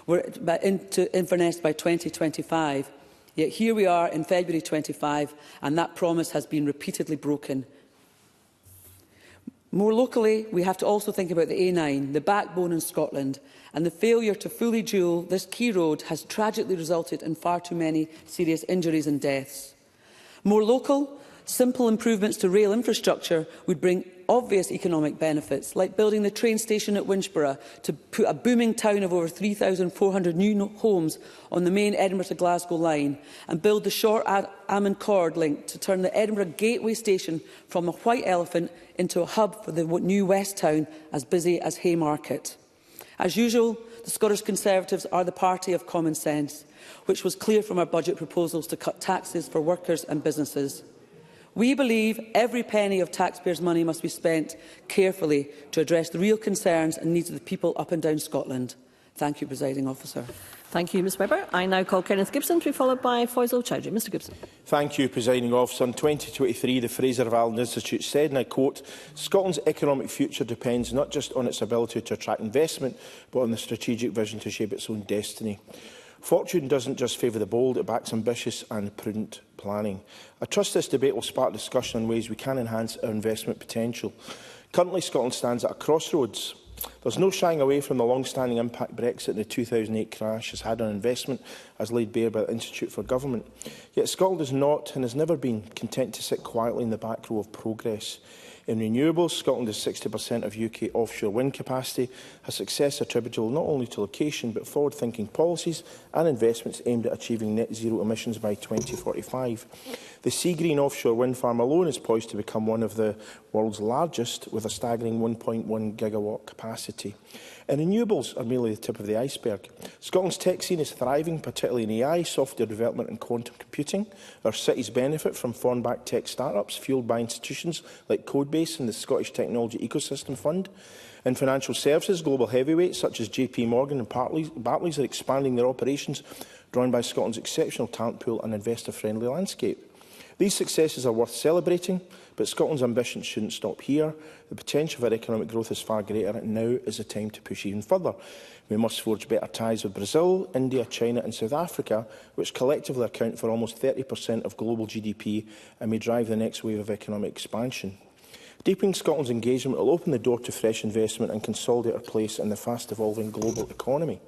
We're into Inverness by 2025. Yet here we are in February 25, and that promise has been repeatedly broken. More locally, we have to also think about the A9, the backbone in Scotland, and the failure to fully dual this key road has tragically resulted in far too many serious injuries and deaths. More local, simple improvements to rail infrastructure would bring obvious economic benefits, like building the train station at Winchborough to put a booming town of over 3,400 new homes on the main Edinburgh to Glasgow line, and build the short Amman Cord link to turn the Edinburgh Gateway station from a white elephant into a hub for the new West Town as busy as Haymarket. As usual, the Scottish Conservatives are the party of common sense, which was clear from our budget proposals to cut taxes for workers and businesses. We believe every penny of taxpayers' money must be spent carefully to address the real concerns and needs of the people up and down Scotland. Thank you, Presiding Officer. Thank you, Ms Webber. I now call Kenneth Gibson to be followed by Faisal Chowdhury. Mr Gibson. Thank you, Presiding Officer. In 2023, the Fraser-Valdin Institute said, and I quote, "Scotland's economic future depends not just on its ability to attract investment, but on the strategic vision to shape its own destiny. Fortune doesn't just favour the bold, it backs ambitious and prudent planning." I trust this debate will spark discussion on ways we can enhance our investment potential. Currently, Scotland stands at a crossroads. There's no shying away from the long-standing impact Brexit and the 2008 crash has had on investment, as laid bare by the Institute for Government. Yet Scotland is not, and has never been, content to sit quietly in the back row of progress. In renewables, Scotland is 60% of UK offshore wind capacity, a success attributable not only to location but forward-thinking policies and investments aimed at achieving net zero emissions by 2045. The Seagreen offshore wind farm alone is poised to become one of the world's largest, with a staggering 1.1 gigawatt capacity. And renewables are merely the tip of the iceberg. Scotland's tech scene is thriving, particularly in AI, software development and quantum computing. Our cities benefit from foreign-backed tech start-ups fuelled by institutions like Codebase and the Scottish Technology Ecosystem Fund. In financial services, global heavyweights such as JP Morgan and Barclays are expanding their operations, drawn by Scotland's exceptional talent pool and investor-friendly landscape. These successes are worth celebrating, but Scotland's ambitions shouldn't stop here. The potential for economic growth is far greater, and now is the time to push even further. We must forge better ties with Brazil, India, China and South Africa, which collectively account for almost 30% of global GDP and may drive the next wave of economic expansion. Deepening Scotland's engagement will open the door to fresh investment and consolidate our place in the fast-evolving global economy.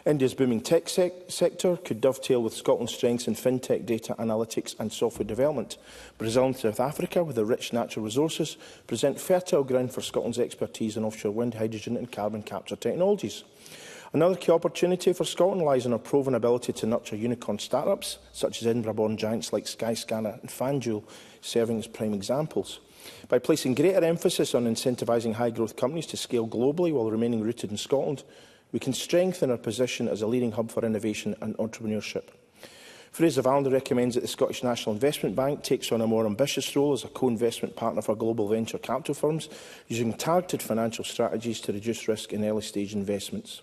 India's booming tech sector could dovetail with Scotland's strengths in fintech, data analytics and software development. Brazil and South Africa, with their rich natural resources, present fertile ground for Scotland's expertise in offshore wind, hydrogen and carbon capture technologies. Another key opportunity for Scotland lies in our proven ability to nurture unicorn start-ups, such as Edinburgh-born giants like Skyscanner and FanDuel, serving as prime examples. By placing greater emphasis on incentivising high-growth companies to scale globally while remaining rooted in Scotland, we can strengthen our position as a leading hub for innovation and entrepreneurship. Fraser-Valdin recommends that the Scottish National Investment Bank takes on a more ambitious role as a co-investment partner for global venture capital firms, using targeted financial strategies to reduce risk in early-stage investments.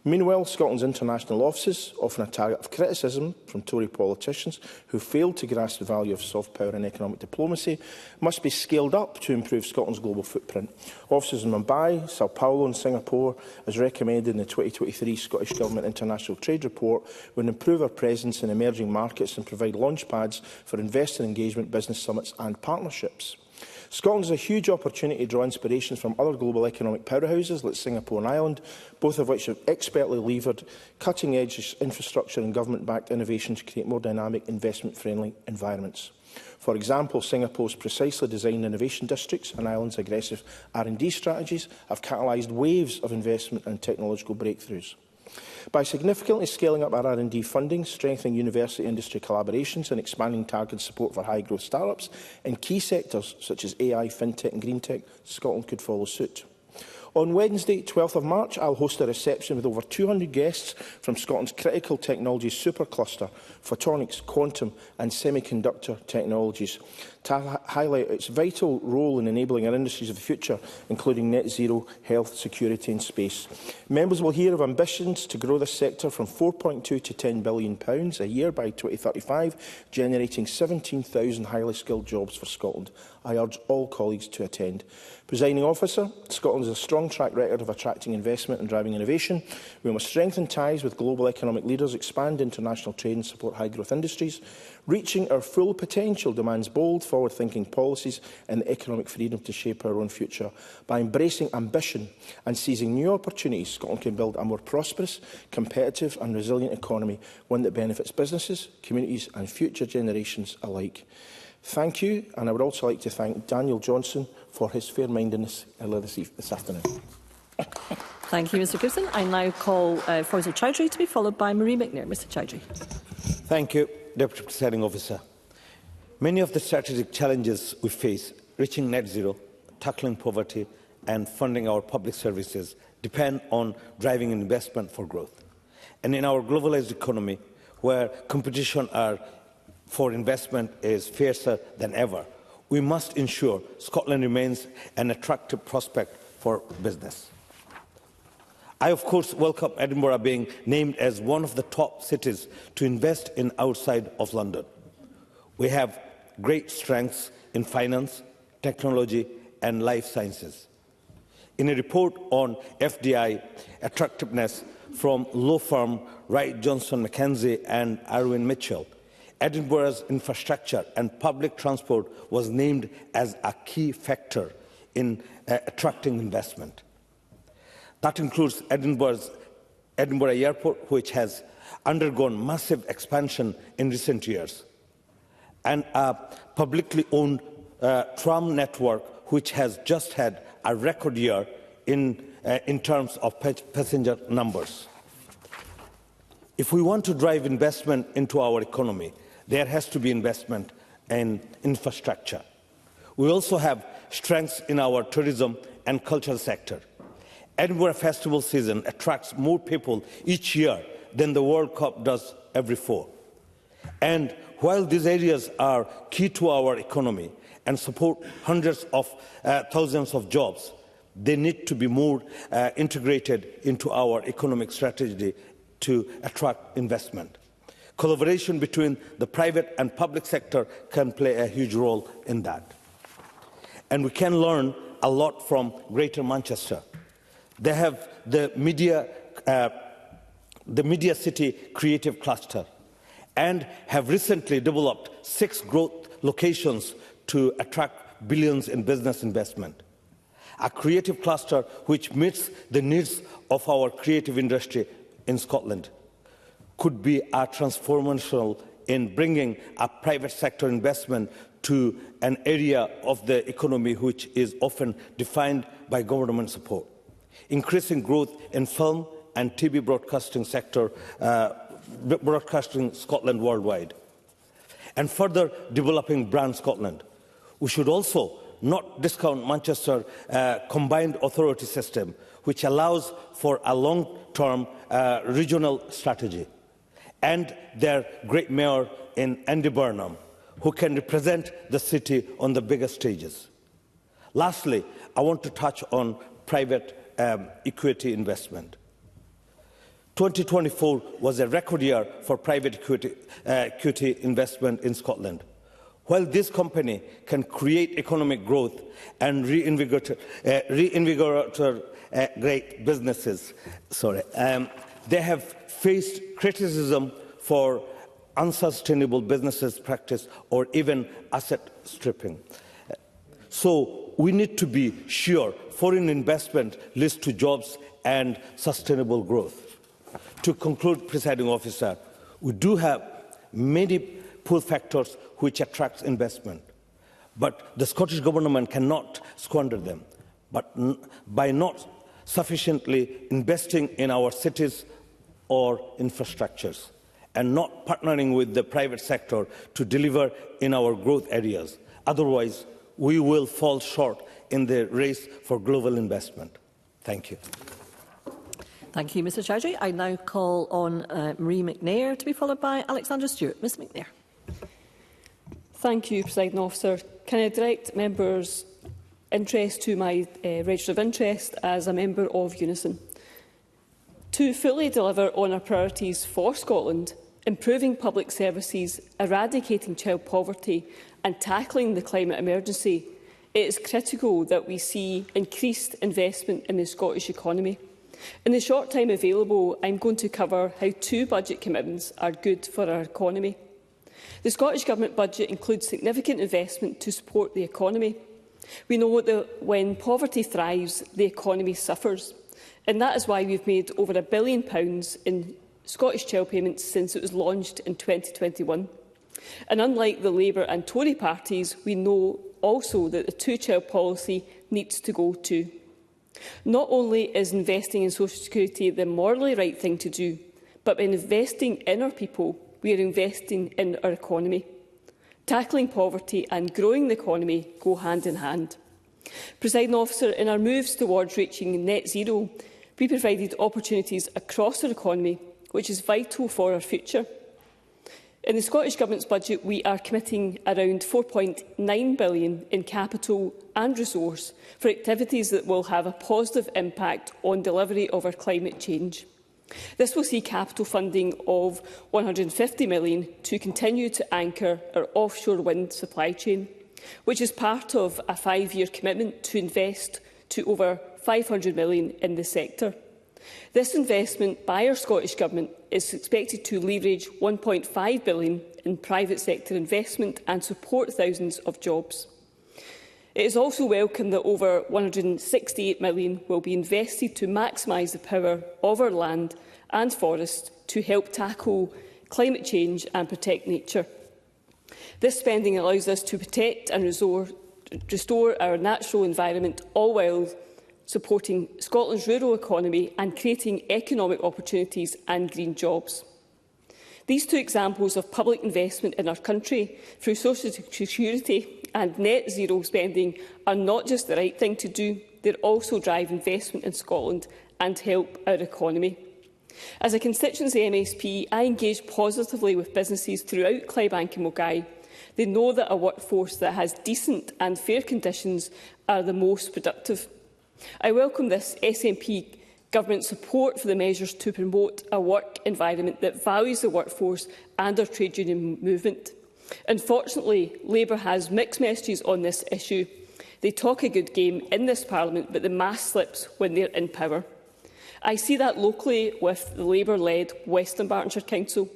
Meanwhile, Scotland's international offices, often a target of criticism from Tory politicians who failed to grasp the value of soft power and economic diplomacy, must be scaled up to improve Scotland's global footprint. Offices in Mumbai, Sao Paulo and Singapore, as recommended in the 2023 Scottish Government International Trade Report, would improve our presence in emerging markets and provide launchpads for investor engagement, business summits and partnerships. Scotland has a huge opportunity to draw inspiration from other global economic powerhouses like Singapore and Ireland, both of which have expertly levered cutting-edge infrastructure and government-backed innovation to create more dynamic, investment-friendly environments. For example, Singapore's precisely designed innovation districts and Ireland's aggressive R&D strategies have catalysed waves of investment and technological breakthroughs. By significantly scaling up our R&D funding, strengthening university-industry collaborations and expanding targeted support for high-growth start-ups in key sectors such as AI, fintech and green tech, Scotland could follow suit. On Wednesday, 12th of March, I'll host a reception with over 200 guests from Scotland's critical technology supercluster, photonics, quantum and semiconductor technologies, to highlight its vital role in enabling our industries of the future, including net zero, health, security and space. Members will hear of ambitions to grow this sector from £4.2 to £10 billion a year by 2035, generating 17,000 highly skilled jobs for Scotland. I urge all colleagues to attend. Presiding Officer, Scotland has a strong track record of attracting investment and driving innovation. We must strengthen ties with global economic leaders, expand international trade and support high-growth industries. Reaching our full potential demands bold, forward-thinking policies and the economic freedom to shape our own future. By embracing ambition and seizing new opportunities, Scotland can build a more prosperous, competitive and resilient economy, one that benefits businesses, communities and future generations alike. Thank you, and I would also like to thank Daniel Johnson for his fair-mindedness earlier this afternoon. Thank you, Mr Gibson. I now call Faisal Chowdhury to be followed by Marie McNair. Mr Chowdhury. Thank you, Deputy Presiding Officer. Many of the strategic challenges we face, reaching net zero, tackling poverty and funding our public services, depend on driving investment for growth. And in our globalised economy, where competition for investment is fiercer than ever, we must ensure Scotland remains an attractive prospect for business. I, of course, welcome Edinburgh being named as one of the top cities to invest in outside of London. We have great strengths in finance, technology and life sciences. In a report on FDI attractiveness from law firm Wright Johnson Mackenzie and Irwin Mitchell, Edinburgh's infrastructure and public transport was named as a key factor in attracting investment. That includes Edinburgh Airport, which has undergone massive expansion in recent years, and a publicly owned tram network, which has just had a record year in terms of passenger numbers. If we want to drive investment into our economy, there has to be investment in infrastructure. We also have strengths in our tourism and cultural sector. Edinburgh Festival season attracts more people each year than the World Cup does every 4. And while these areas are key to our economy and support hundreds of thousands of jobs, they need to be more integrated into our economic strategy to attract investment. Collaboration between the private and public sector can play a huge role in that. And we can learn a lot from Greater Manchester. They have the Media City Creative Cluster and have recently developed 6 growth locations to attract billions in business investment. A creative cluster which meets the needs of our creative industry in Scotland could be transformational in bringing a private sector investment to an area of the economy which is often defined by government support. Increasing growth in film and TV broadcasting sector, broadcasting Scotland worldwide, and further developing Brand Scotland. We should also not discount Manchester's combined authority system, which allows for a long-term regional strategy, and their great mayor in Andy Burnham, who can represent the city on the biggest stages. Lastly, I want to touch on private equity investment. 2024 was a record year for private equity investment in Scotland. While this company can create economic growth and reinvigorate great businesses, they have faced criticism for unsustainable business practice or even asset stripping. So we need to be sure foreign investment leads to jobs and sustainable growth. To conclude, Presiding Officer, we do have many pull factors which attract investment, but the Scottish Government cannot squander them. But by not sufficiently investing in our cities or infrastructures and not partnering with the private sector to deliver in our growth areas. Otherwise, we will fall short in the race for global investment. Thank you. Thank you, Mr Chowdhury. I now call on Marie McNair to be followed by Alexandra Stewart. Ms McNair. Thank you, Presiding Officer. Can I direct members' interest to my register of interest as a member of Unison? To fully deliver on our priorities for Scotland, improving public services, eradicating child poverty and tackling the climate emergency, it is critical that we see increased investment in the Scottish economy. In the short time available, I am going to cover how two budget commitments are good for our economy. The Scottish Government budget includes significant investment to support the economy. We know that when poverty thrives, the economy suffers, and that is why we have made over £1 billion in Scottish child payments since it was launched in 2021. And unlike the Labour and Tory parties, we know also that the two-child policy needs to go too. Not only is investing in social security the morally right thing to do, but by investing in our people, we are investing in our economy. Tackling poverty and growing the economy go hand in hand. Presiding Officer, in our moves towards reaching net zero, we provided opportunities across our economy, which is vital for our future. In the Scottish Government's budget, we are committing around £4.9 billion in capital and resource for activities that will have a positive impact on delivery of our climate change. This will see capital funding of £150 million to continue to anchor our offshore wind supply chain, which is part of a 5-year commitment to invest to over £500 million in the sector. This investment by our Scottish Government is expected to leverage £1.5 billion in private sector investment and support thousands of jobs. It is also welcome that over £168 million will be invested to maximise the power of our land and forests to help tackle climate change and protect nature. This spending allows us to protect and restore our natural environment, all while supporting Scotland's rural economy and creating economic opportunities and green jobs. These two examples of public investment in our country through social security and net zero spending are not just the right thing to do, they also drive investment in Scotland and help our economy. As a constituency MSP, I engage positively with businesses throughout Clydebank and Milngavie. They know that a workforce that has decent and fair conditions are the most productive. I welcome this SNP Government support for the measures to promote a work environment that values the workforce and our trade union movement. Unfortunately, Labour has mixed messages on this issue. They talk a good game in this Parliament, but the mask slips when they are in power. I see that locally with the Labour-led Western Bartonshire Council.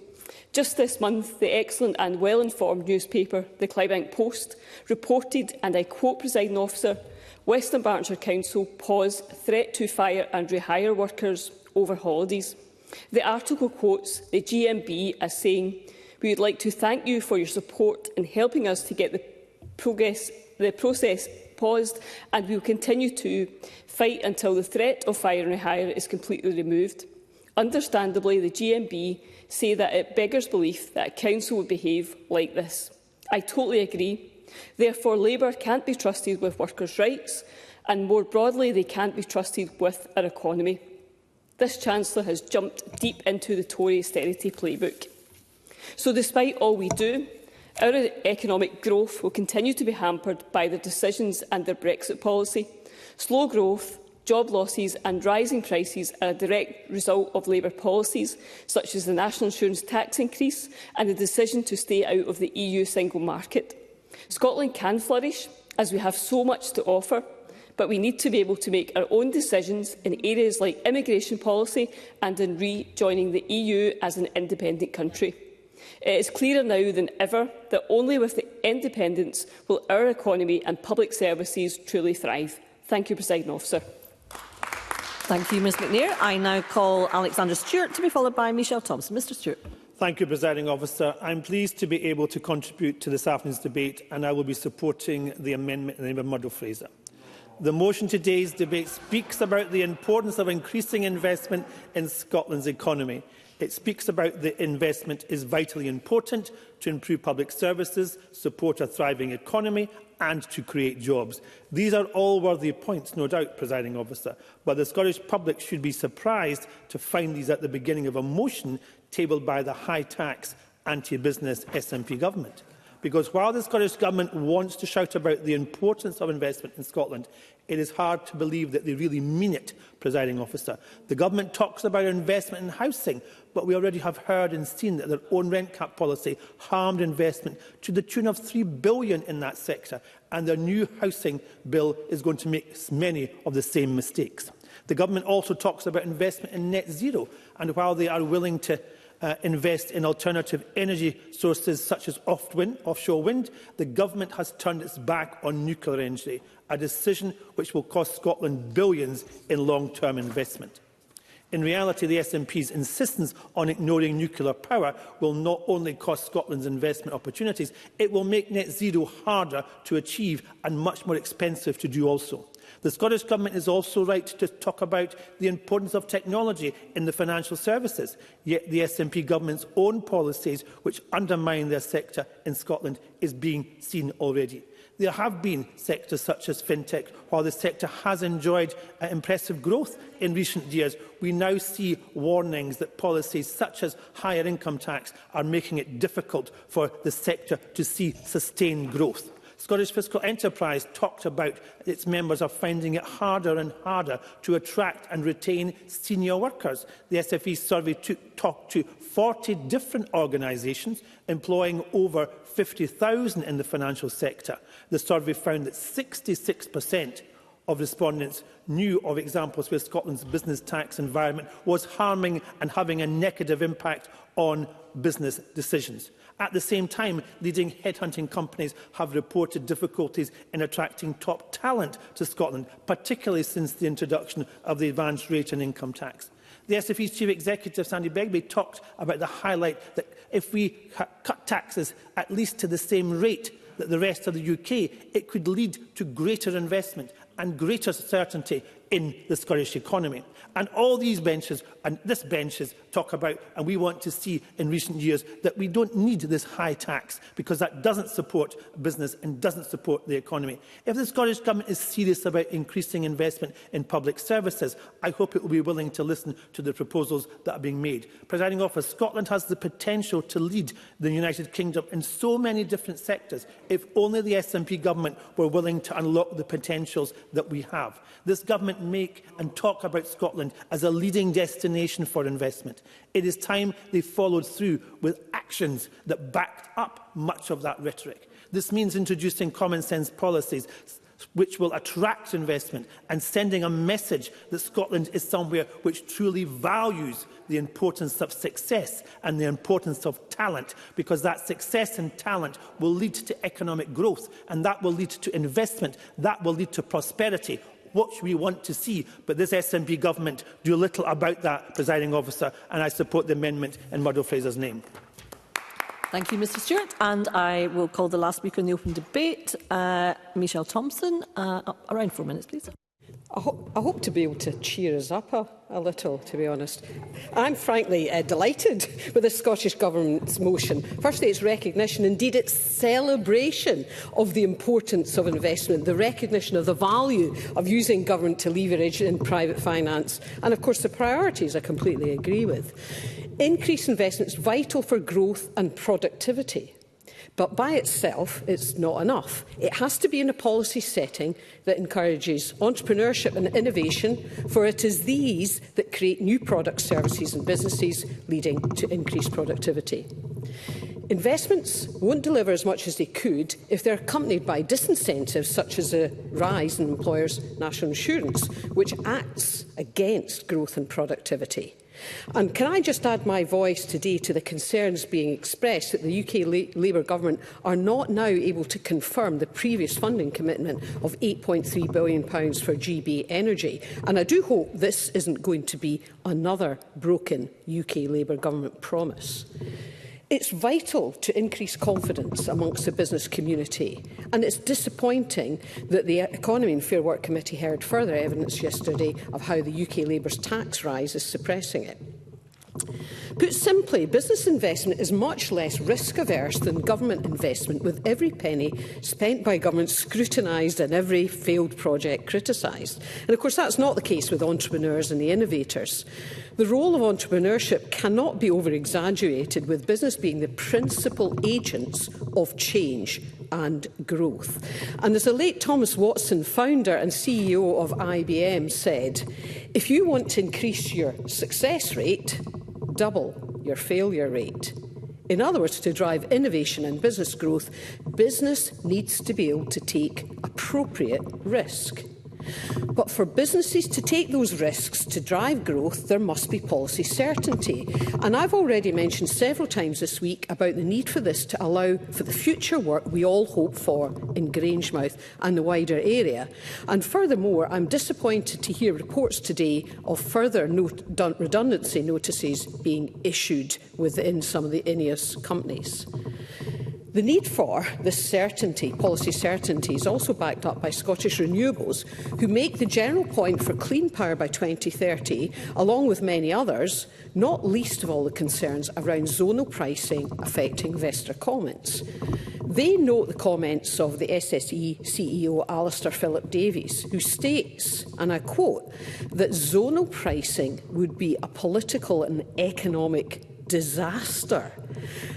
Just this month, the excellent and well-informed newspaper, the Clydebank Post, reported, and I quote, Presiding Officer, Western Bartonshire Council pause threat to fire and rehire workers over holidays. The article quotes the GMB as saying, "We would like to thank you for your support in helping us to get the process paused, and we will continue to fight until the threat of fire and rehire is completely removed." Understandably, the GMB say that it beggars belief that a council would behave like this. I totally agree. Therefore, Labour can't be trusted with workers' rights, and more broadly, they can't be trusted with our economy. This Chancellor has jumped deep into the Tory austerity playbook. So despite all we do, our economic growth will continue to be hampered by their decisions and their Brexit policy. Slow growth, job losses and rising prices are a direct result of Labour policies, such as the national insurance tax increase and the decision to stay out of the EU single market. Scotland can flourish, as we have so much to offer, but we need to be able to make our own decisions in areas like immigration policy and in rejoining the EU as an independent country. It is clearer now than ever that only with the independence will our economy and public services truly thrive. Thank you, Presiding Officer. Thank you, Ms McNair. I now call Alexandra Stewart to be followed by Michelle Thompson. Mr Stewart. Thank you, Presiding Officer. I am pleased to be able to contribute to this afternoon's debate, and I will be supporting the amendment in the name of Murdo Fraser. The motion to today's debate speaks about the importance of increasing investment in Scotland's economy. It speaks about the investment is vitally important to improve public services, support a thriving economy and to create jobs. These are all worthy points, no doubt, Presiding Officer, but the Scottish public should be surprised to find these at the beginning of a motion tabled by the high-tax, anti-business SNP government. Because while the Scottish Government wants to shout about the importance of investment in Scotland, it is hard to believe that they really mean it, Presiding Officer. The Government talks about investment in housing, but we already have heard and seen that their own rent cap policy harmed investment to the tune of £3 billion in that sector, and their new housing bill is going to make many of the same mistakes. The Government also talks about investment in net zero, and while they are willing to invest in alternative energy sources such as offshore wind, the Government has turned its back on nuclear energy, a decision which will cost Scotland billions in long-term investment. In reality, the SNP's insistence on ignoring nuclear power will not only cost Scotland's investment opportunities, it will make net zero harder to achieve and much more expensive to do also. The Scottish Government is also right to talk about the importance of technology in the financial services, yet the SNP Government's own policies which undermine their sector in Scotland is being seen already. There have been sectors such as fintech. While the sector has enjoyed impressive growth in recent years, we now see warnings that policies such as higher income tax are making it difficult for the sector to see sustained growth. Scottish Fiscal Enterprise talked about its members are finding it harder and harder to attract and retain senior workers. The SFE survey talked to 40 different organisations employing over 50,000 in the financial sector. The survey found that 66% of respondents knew of examples where Scotland's business tax environment was harming and having a negative impact on business decisions. At the same time, leading headhunting companies have reported difficulties in attracting top talent to Scotland, particularly since the introduction of the advanced rate and income tax. The SFE's Chief Executive, Sandy Begbie, talked about the highlight that if we cut taxes at least to the same rate that the rest of the UK, it could lead to greater investment and greater certainty in the Scottish economy. And all these benches, and this benches, talk about, and we want to see in recent years, that we don't need this high tax because that doesn't support business and doesn't support the economy. If the Scottish Government is serious about increasing investment in public services, I hope it will be willing to listen to the proposals that are being made. Presiding Officer, Scotland has the potential to lead the United Kingdom in so many different sectors, if only the SNP Government were willing to unlock the potentials that we have. This Government make and talk about Scotland as a leading destination for investment. It is time they followed through with actions that backed up much of that rhetoric. This means introducing common sense policies which will attract investment and sending a message that Scotland is somewhere which truly values the importance of success and the importance of talent, because that success and talent will lead to economic growth, and that will lead to investment, that will lead to prosperity. What we want to see, but this SNP Government do little about that, Presiding Officer, and I support the amendment in Murdo Fraser's name. Thank you, Mr Stewart. And I will call the last speaker in the open debate, Michelle Thompson. Around 4 minutes, please. I hope to be able to cheer us up a little, to be honest. I'm frankly delighted with the Scottish Government's motion. Firstly, its recognition, indeed its celebration of the importance of investment, the recognition of the value of using government to leverage in private finance, and of course the priorities I completely agree with. Increased investment is vital for growth and productivity. But by itself, it's not enough. It has to be in a policy setting that encourages entrepreneurship and innovation, for it is these that create new products, services and businesses, leading to increased productivity. Investments won't deliver as much as they could if they're accompanied by disincentives such as a rise in employers' national insurance, which acts against growth and productivity. And can I just add my voice today to the concerns being expressed that the UK Labour Government are not now able to confirm the previous funding commitment of £8.3 billion for GB Energy. And I do hope this isn't going to be another broken UK Labour Government promise. It's vital to increase confidence amongst the business community, and it's disappointing that the Economy and Fair Work Committee heard further evidence yesterday of how the UK Labour's tax rise is suppressing it. Put simply, business investment is much less risk-averse than government investment, with every penny spent by government scrutinised and every failed project criticised. And of course, that's not the case with entrepreneurs and the innovators. The role of entrepreneurship cannot be over-exaggerated, with business being the principal agents of change and growth. And as the late Thomas Watson, founder and CEO of IBM, said, if you want to increase your success rate, double your failure rate. In other words, to drive innovation and business growth, business needs to be able to take appropriate risk. But for businesses to take those risks to drive growth, there must be policy certainty. And I've already mentioned several times this week about the need for this to allow for the future work we all hope for in Grangemouth and the wider area. And furthermore, I'm disappointed to hear reports today of further redundancy notices being issued within some of the INEOS companies. The need for this certainty, policy certainty, is also backed up by Scottish Renewables, who make the general point for clean power by 2030, along with many others, not least of all the concerns around zonal pricing affecting investor comments. They note the comments of the SSE CEO Alistair Philip-Davies, who states, and I quote, that zonal pricing would be a political and economic disaster.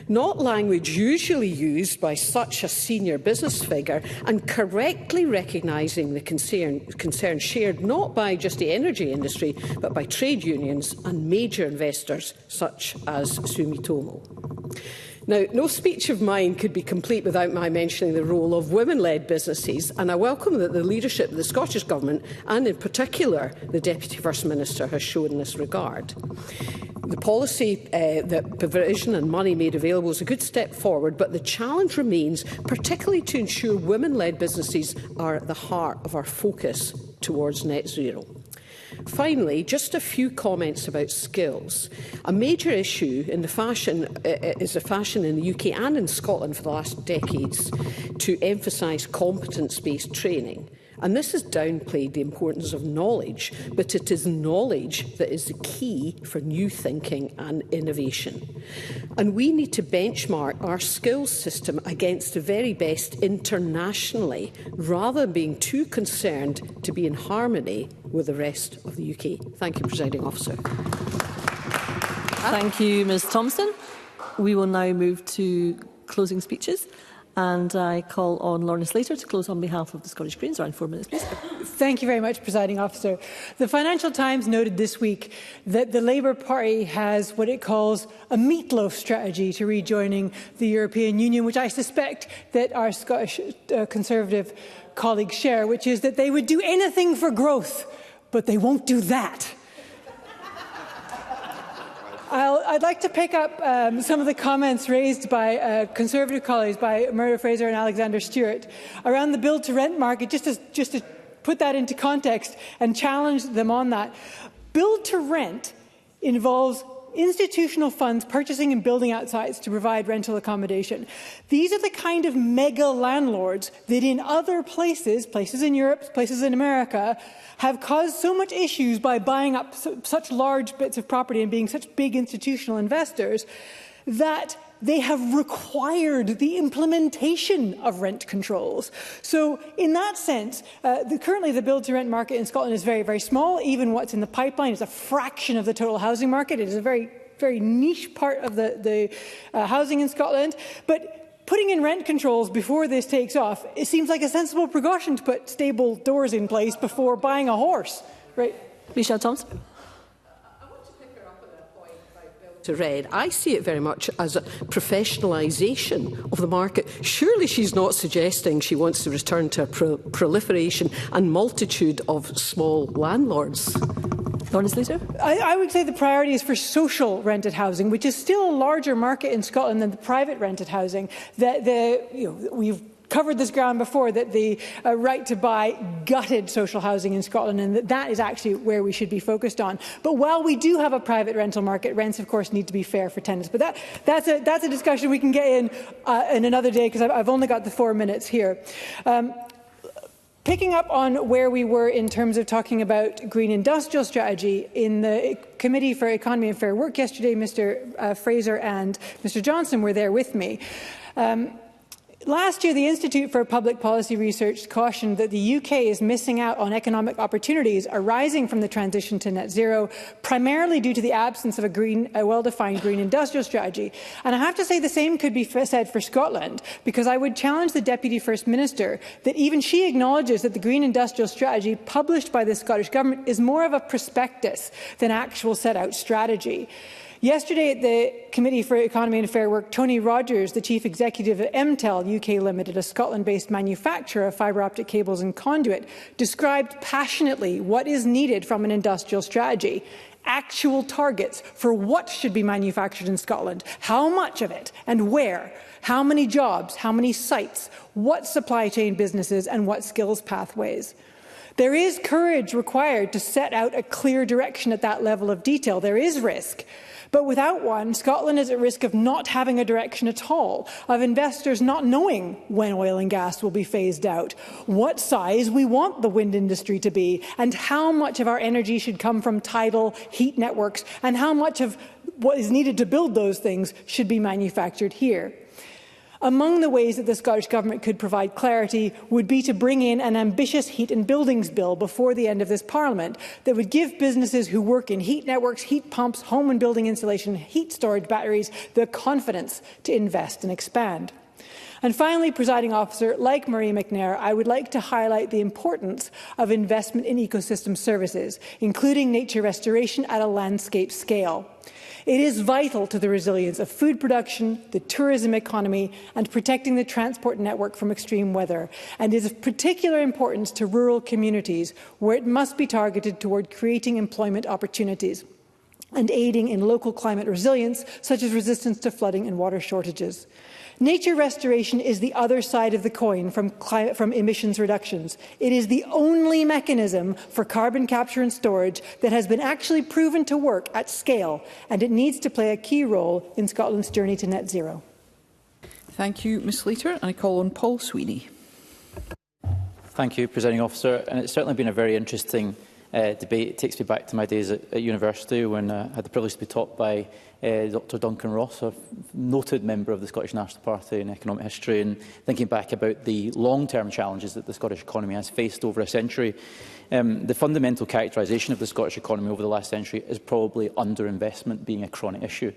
Not language usually used by such a senior business figure, and correctly recognising the concern shared not by just the energy industry, but by trade unions and major investors such as Sumitomo. Now, no speech of mine could be complete without my mentioning the role of women-led businesses, and I welcome that the leadership of the Scottish Government, and in particular the Deputy First Minister, has shown in this regard. The policy that provision and money made available is a good step forward, but the challenge remains, particularly to ensure women-led businesses are at the heart of our focus towards net zero. Finally, just a few comments about skills. A major issue in the fashion is a fashion in the UK and in Scotland for the last decades to emphasise competence-based training. And this has downplayed the importance of knowledge, but it is knowledge that is the key for new thinking and innovation. And we need to benchmark our skills system against the very best internationally, rather than being too concerned to be in harmony with the rest of the UK. Thank you, Presiding Officer. Thank you, Ms Thompson. We will now move to closing speeches. And I call on Lorna Slater to close on behalf of the Scottish Greens. Around 4 minutes, please. Thank you very much, Presiding Officer. The Financial Times noted this week that the Labour Party has what it calls a meatloaf strategy to rejoining the European Union, which I suspect that our Scottish Conservative colleagues share, which is that they would do anything for growth, but they won't do that. I'd like to pick up some of the comments raised by Conservative colleagues, by Murdo Fraser and Alexander Stewart, around the build-to-rent market, just to put that into context and challenge them on that. Build-to-rent involves institutional funds purchasing and building out sites to provide rental accommodation. These are the kind of mega landlords that in other places, places in Europe, places in America, have caused so much issues by buying up such large bits of property and being such big institutional investors that they have required the implementation of rent controls. So in that sense, currently the build-to-rent market in Scotland is very, very small. Even what's in the pipeline is a fraction of the total housing market. It is a very, very niche part of the housing in Scotland. But putting in rent controls before this takes off, it seems like a sensible precaution to put stable doors in place before buying a horse, right? Michelle Thompson. To Red, I see it very much as a professionalisation of the market. Surely she's not suggesting she wants to return to a proliferation and multitude of small landlords. I would say the priority is for social rented housing, which is still a larger market in Scotland than the private rented housing. We've covered this ground before, that the right to buy gutted social housing in Scotland, and that is actually where we should be focused on. But while we do have a private rental market, rents, of course, need to be fair for tenants. But that's a discussion we can get in another day, because I've only got the 4 minutes here. Picking up on where we were in terms of talking about green industrial strategy, in the Committee for Economy and Fair Work yesterday, Mr Fraser and Mr Johnson were there with me. Last year, the Institute for Public Policy Research cautioned that the UK is missing out on economic opportunities arising from the transition to net zero, primarily due to the absence of a well-defined green industrial strategy. And I have to say the same could be said for Scotland, because I would challenge the Deputy First Minister that even she acknowledges that the green industrial strategy published by the Scottish Government is more of a prospectus than actual set-out strategy. Yesterday at the Committee for Economy and Fair Work, Tony Rogers, the Chief Executive of MTEL UK Limited, a Scotland-based manufacturer of fibre optic cables and conduit, described passionately what is needed from an industrial strategy. Actual targets for what should be manufactured in Scotland, how much of it and where, how many jobs, how many sites, what supply chain businesses and what skills pathways. There is courage required to set out a clear direction at that level of detail. There is risk. But without one, Scotland is at risk of not having a direction at all, of investors not knowing when oil and gas will be phased out, what size we want the wind industry to be, and how much of our energy should come from tidal heat networks, and how much of what is needed to build those things should be manufactured here. Among the ways that the Scottish Government could provide clarity would be to bring in an ambitious heat and buildings bill before the end of this Parliament that would give businesses who work in heat networks, heat pumps, home and building insulation, heat storage batteries the confidence to invest and expand. And finally, Presiding Officer, like Marie McNair, I would like to highlight the importance of investment in ecosystem services, including nature restoration at a landscape scale. It is vital to the resilience of food production, the tourism economy and protecting the transport network from extreme weather, and is of particular importance to rural communities where it must be targeted toward creating employment opportunities and aiding in local climate resilience, such as resistance to flooding and water shortages. Nature restoration is the other side of the coin from emissions reductions. It is the only mechanism for carbon capture and storage that has been actually proven to work at scale, and it needs to play a key role in Scotland's journey to net zero. Thank you, Ms Slater. And I call on Paul Sweeney. Thank you, Presiding Officer. And it's certainly been a very interesting debate. It takes me back to my days at university when I had the privilege to be taught by Dr Duncan Ross, a noted member of the Scottish National Party in economic history, and thinking back about the long-term challenges that the Scottish economy has faced over a century. The fundamental characterisation of the Scottish economy over the last century is probably underinvestment being a chronic issue.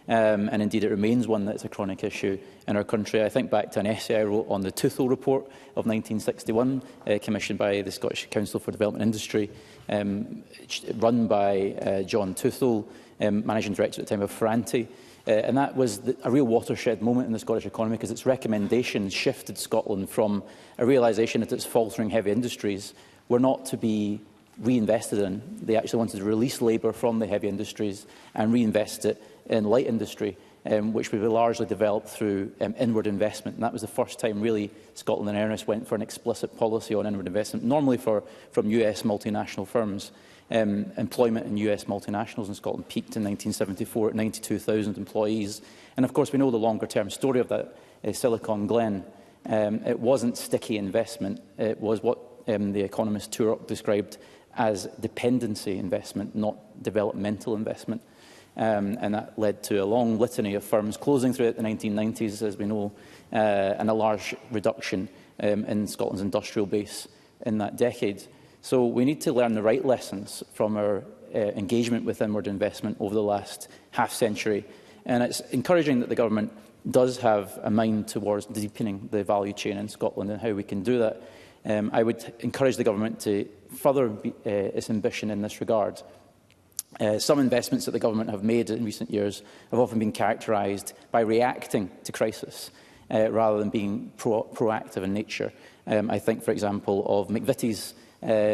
And indeed it remains one that's a chronic issue in our country. I think back to an essay I wrote on the Tuthel Report of 1961, commissioned by the Scottish Council for Development Industry, run by John Tuthel, Managing Director at the time of Ferranti. And that was a real watershed moment in the Scottish economy, because its recommendations shifted Scotland from a realisation that its faltering heavy industries were not to be reinvested in. They actually wanted to release labour from the heavy industries and reinvest it in light industry, which would be largely developed through inward investment. And that was the first time, really, Scotland in earnest went for an explicit policy on inward investment, normally from US multinational firms. Employment in US multinationals in Scotland peaked in 1974 at 92,000 employees. And of course, we know the longer-term story of that, Silicon Glen. It wasn't sticky investment. It was what the economist Turok described as dependency investment, not developmental investment. And that led to a long litany of firms closing throughout the 1990s, as we know, and a large reduction in Scotland's industrial base in that decade. So we need to learn the right lessons from our engagement with inward investment over the last half-century. And it's encouraging that the Government does have a mind towards deepening the value chain in Scotland and how we can do that. I would encourage the Government to further its ambition in this regard. Some investments that the Government have made in recent years have often been characterised by reacting to crisis rather than being proactive in nature. I think, for example, of McVitie's,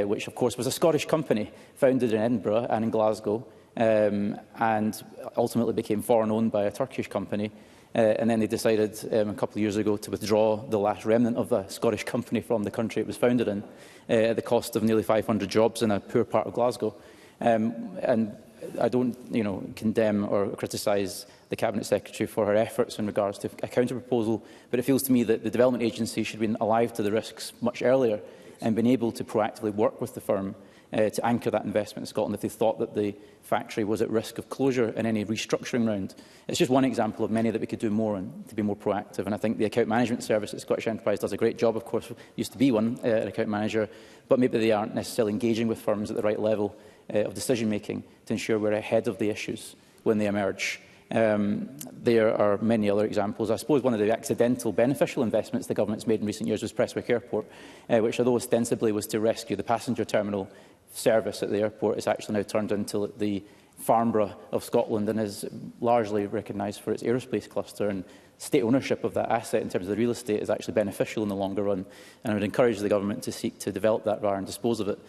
which of course was a Scottish company founded in Edinburgh and in Glasgow, and ultimately became foreign owned by a Turkish company. And then they decided a couple of years ago to withdraw the last remnant of the Scottish company from the country it was founded in, at the cost of nearly 500 jobs in a poor part of Glasgow. And I don't condemn or criticise the Cabinet Secretary for her efforts in regards to a counter-proposal, but it feels to me that the Development Agency should have been alive to the risks much earlier and been able to proactively work with the firm to anchor that investment in Scotland if they thought that the factory was at risk of closure in any restructuring round. It's just one example of many that we could do more on to be more proactive. And I think the account management service at Scottish Enterprise does a great job. Of course, used to be one, an account manager, but maybe they aren't necessarily engaging with firms at the right level of decision making to ensure we're ahead of the issues when they emerge. There are many other examples. I suppose one of the accidental beneficial investments the government's made in recent years was Prestwick Airport, which, although ostensibly was to rescue the passenger terminal service at the airport, is actually now turned into the Farnborough of Scotland and is largely recognised for its aerospace cluster, and state ownership of that asset in terms of the real estate is actually beneficial in the longer run, and I would encourage the government to seek to develop that rather than dispose of it.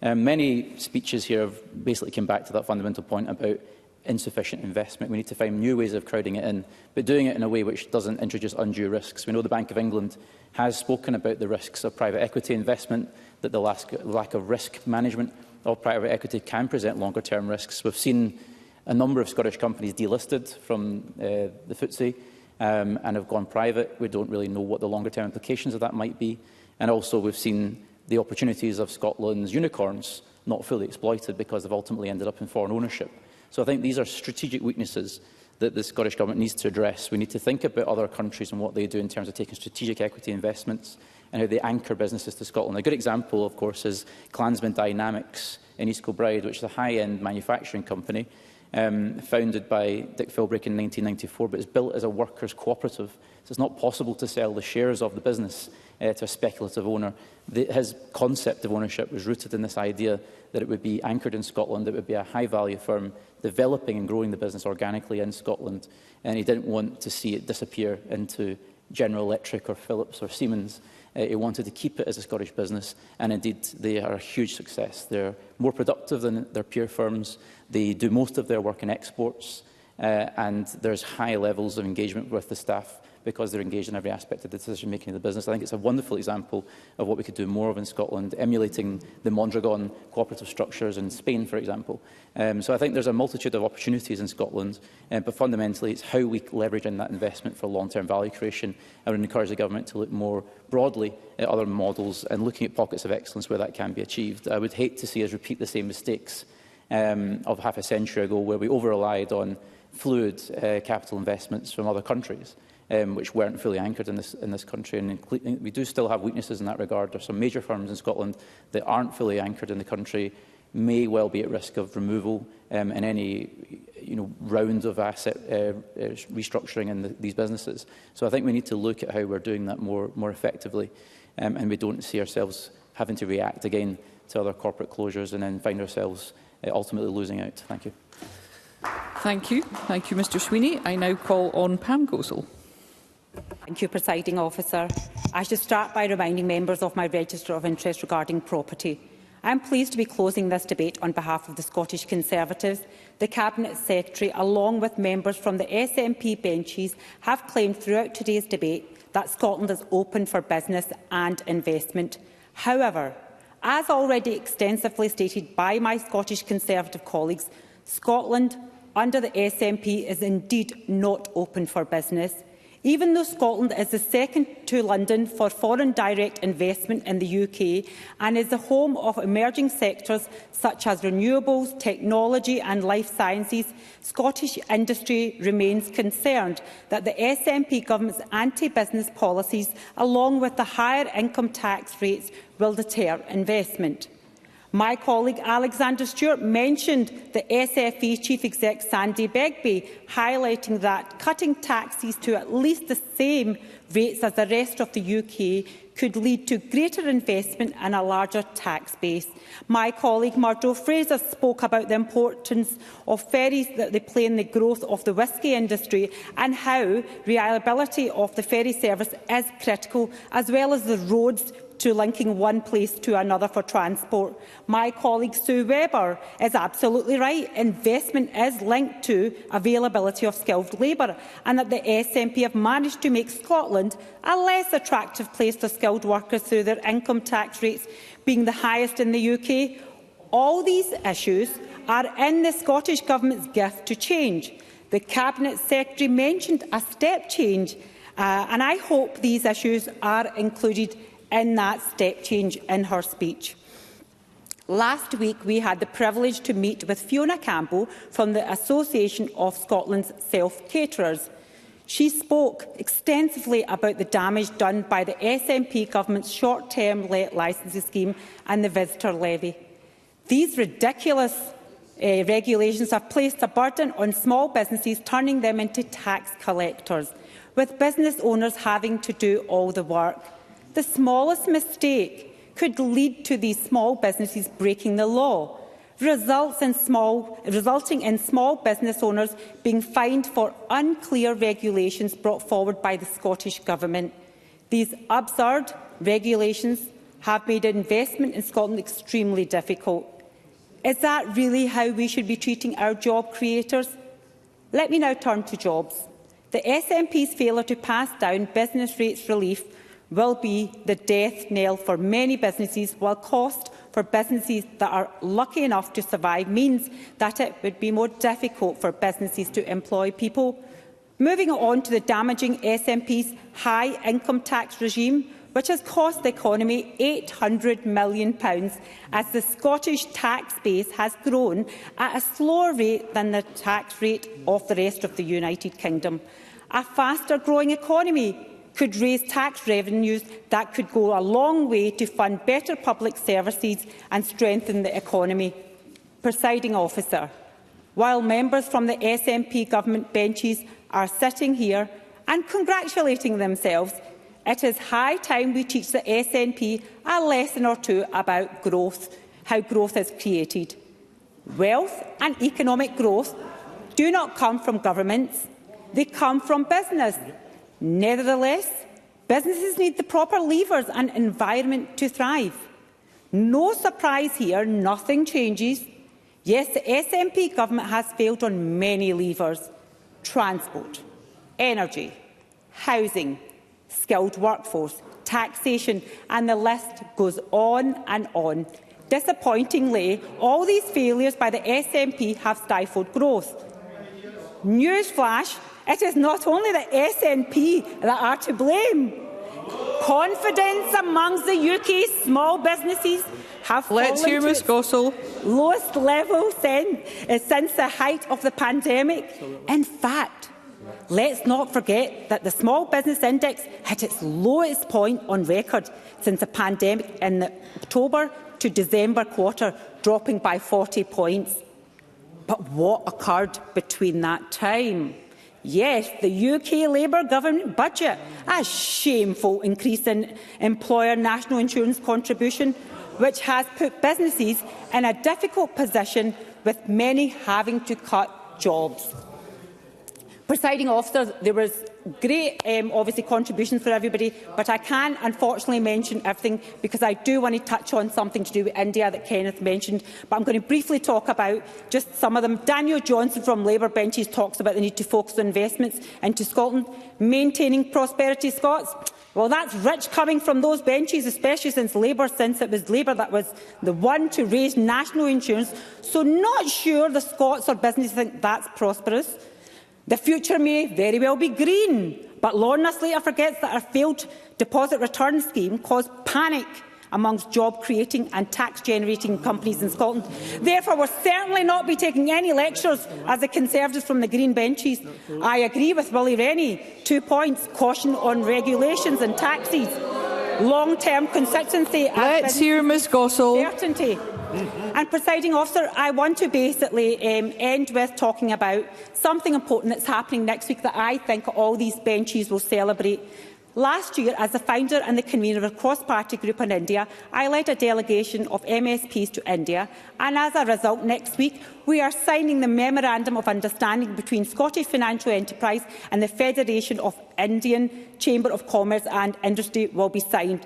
Many speeches here have basically come back to that fundamental point about insufficient investment. We need to find new ways of crowding it in, but doing it in a way which doesn't introduce undue risks. We know the Bank of England has spoken about the risks of private equity investment, that the lack of risk management of private equity can present longer-term risks. We've seen a number of Scottish companies delisted from the FTSE and have gone private. We don't really know what the longer-term implications of that might be. And also we've seen the opportunities of Scotland's unicorns not fully exploited because they've ultimately ended up in foreign ownership. So I think these are strategic weaknesses that the Scottish Government needs to address. We need to think about other countries and what they do in terms of taking strategic equity investments and how they anchor businesses to Scotland. A good example, of course, is Clansman Dynamics in East Kilbride, which is a high-end manufacturing company founded by Dick Philbrick in 1994, but is built as a workers' cooperative. So it's not possible to sell the shares of the business to a speculative owner. His concept of ownership was rooted in this idea that it would be anchored in Scotland, it would be a high-value firm developing and growing the business organically in Scotland, and he didn't want to see it disappear into General Electric or Philips or Siemens. He wanted to keep it as a Scottish business, and indeed they are a huge success. They're more productive than their peer firms. They do most of their work in exports, and there's high levels of engagement with the staff because they're engaged in every aspect of the decision-making of the business. I think it's a wonderful example of what we could do more of in Scotland, emulating the Mondragon cooperative structures in Spain, for example. So I think there's a multitude of opportunities in Scotland, but fundamentally it's how we leverage in that investment for long-term value creation. I would encourage the government to look more broadly at other models and looking at pockets of excellence where that can be achieved. I would hate to see us repeat the same mistakes of half a century ago, where we over-relied on fluid capital investments from other countries, which weren't fully anchored in this country. And we do still have weaknesses in that regard. There are some major firms in Scotland that aren't fully anchored in the country, may well be at risk of removal in any round of asset restructuring in these businesses. So I think we need to look at how we're doing that more effectively, and we don't see ourselves having to react again to other corporate closures and then find ourselves ultimately losing out. Thank you. Thank you. Thank you, Mr Sweeney. I now call on Pam Gosel. Thank you, Presiding Officer. I should start by reminding members of my register of interest regarding property. I am pleased to be closing this debate on behalf of the Scottish Conservatives. The Cabinet Secretary, along with members from the SNP benches, have claimed throughout today's debate that Scotland is open for business and investment. However, as already extensively stated by my Scottish Conservative colleagues, Scotland, under the SNP, is indeed not open for business. Even though Scotland is the second to London for foreign direct investment in the UK and is the home of emerging sectors such as renewables, technology and life sciences, Scottish industry remains concerned that the SNP government's anti-business policies, along with the higher income tax rates, will deter investment. My colleague Alexander Stewart mentioned the SFA Chief Exec Sandy Begbie, highlighting that cutting taxes to at least the same rates as the rest of the UK could lead to greater investment and a larger tax base. My colleague Murdo Fraser spoke about the importance of ferries that they play in the growth of the whisky industry and how reliability of the ferry service is critical, as well as the roads to linking one place to another for transport. My colleague Sue Webber is absolutely right. Investment is linked to availability of skilled labour, and that the SNP have managed to make Scotland a less attractive place for skilled workers through their income tax rates being the highest in the UK. All these issues are in the Scottish Government's gift to change. The Cabinet Secretary mentioned a step change, and I hope these issues are included in that step change in her speech. Last week, we had the privilege to meet with Fiona Campbell from the Association of Scotland's Self-Caterers. She spoke extensively about the damage done by the SNP government's short-term licensing scheme and the visitor levy. These ridiculous regulations have placed a burden on small businesses, turning them into tax collectors, with business owners having to do all the work. The smallest mistake could lead to these small businesses breaking the law, resulting in small business owners being fined for unclear regulations brought forward by the Scottish Government. These absurd regulations have made investment in Scotland extremely difficult. Is that really how we should be treating our job creators? Let me now turn to jobs. The SNP's failure to pass down business rates relief will be the death knell for many businesses, while cost for businesses that are lucky enough to survive means that it would be more difficult for businesses to employ people. Moving on to the damaging SNP's high income tax regime, which has cost the economy £800 million as the Scottish tax base has grown at a slower rate than the tax rate of the rest of the United Kingdom. A faster growing economy could raise tax revenues that could go a long way to fund better public services and strengthen the economy. Presiding Officer, while members from the SNP government benches are sitting here and congratulating themselves, it is high time we teach the SNP a lesson or two about growth, how growth is created. Wealth and economic growth do not come from governments, they come from business. Nevertheless, businesses need the proper levers and environment to thrive. No surprise here, nothing changes. Yes, the SNP government has failed on many levers: transport, energy, housing, skilled workforce, taxation, and the list goes on and on. Disappointingly, all these failures by the SNP have stifled growth. Newsflash, it is not only the SNP that are to blame. Confidence amongst the UK small businesses have fallen to its lowest level since the height of the pandemic. In fact, let's not forget that the Small Business Index hit its lowest point on record since the pandemic in the October to December quarter, dropping by 40 points. But what occurred between that time? Yes, the UK Labour government budget, a shameful increase in employer national insurance contribution, which has put businesses in a difficult position, with many having to cut jobs. Presiding Officer, there was great, obviously, contributions for everybody, but I can't, unfortunately, mention everything because I do want to touch on something to do with India that Kenneth mentioned. But I'm going to briefly talk about just some of them. Daniel Johnson from Labour benches talks about the need to focus on investments into Scotland, maintaining prosperity Scots. Well, that's rich coming from those benches, especially since it was Labour that was the one to raise national insurance. So not sure the Scots or businesses think that's prosperous. The future may very well be green, but Lorna Slater forgets that our failed deposit return scheme caused panic amongst job-creating and tax-generating companies in Scotland. Therefore, we'll certainly not be taking any lectures as the Conservatives from the Green benches. I agree with Willie Rennie. 2 points: caution on regulations and taxes, long-term consistency. Let's hear Ms Gossel. Certainty. And, Presiding Officer, I want to basically end with talking about something important that's happening next week that I think all these benches will celebrate. Last year, as the founder and the convener of a cross-party group on India, I led a delegation of MSPs to India, and as a result, next week we are signing the Memorandum of Understanding between Scottish Financial Enterprise and the Federation of Indian Chamber of Commerce and Industry will be signed.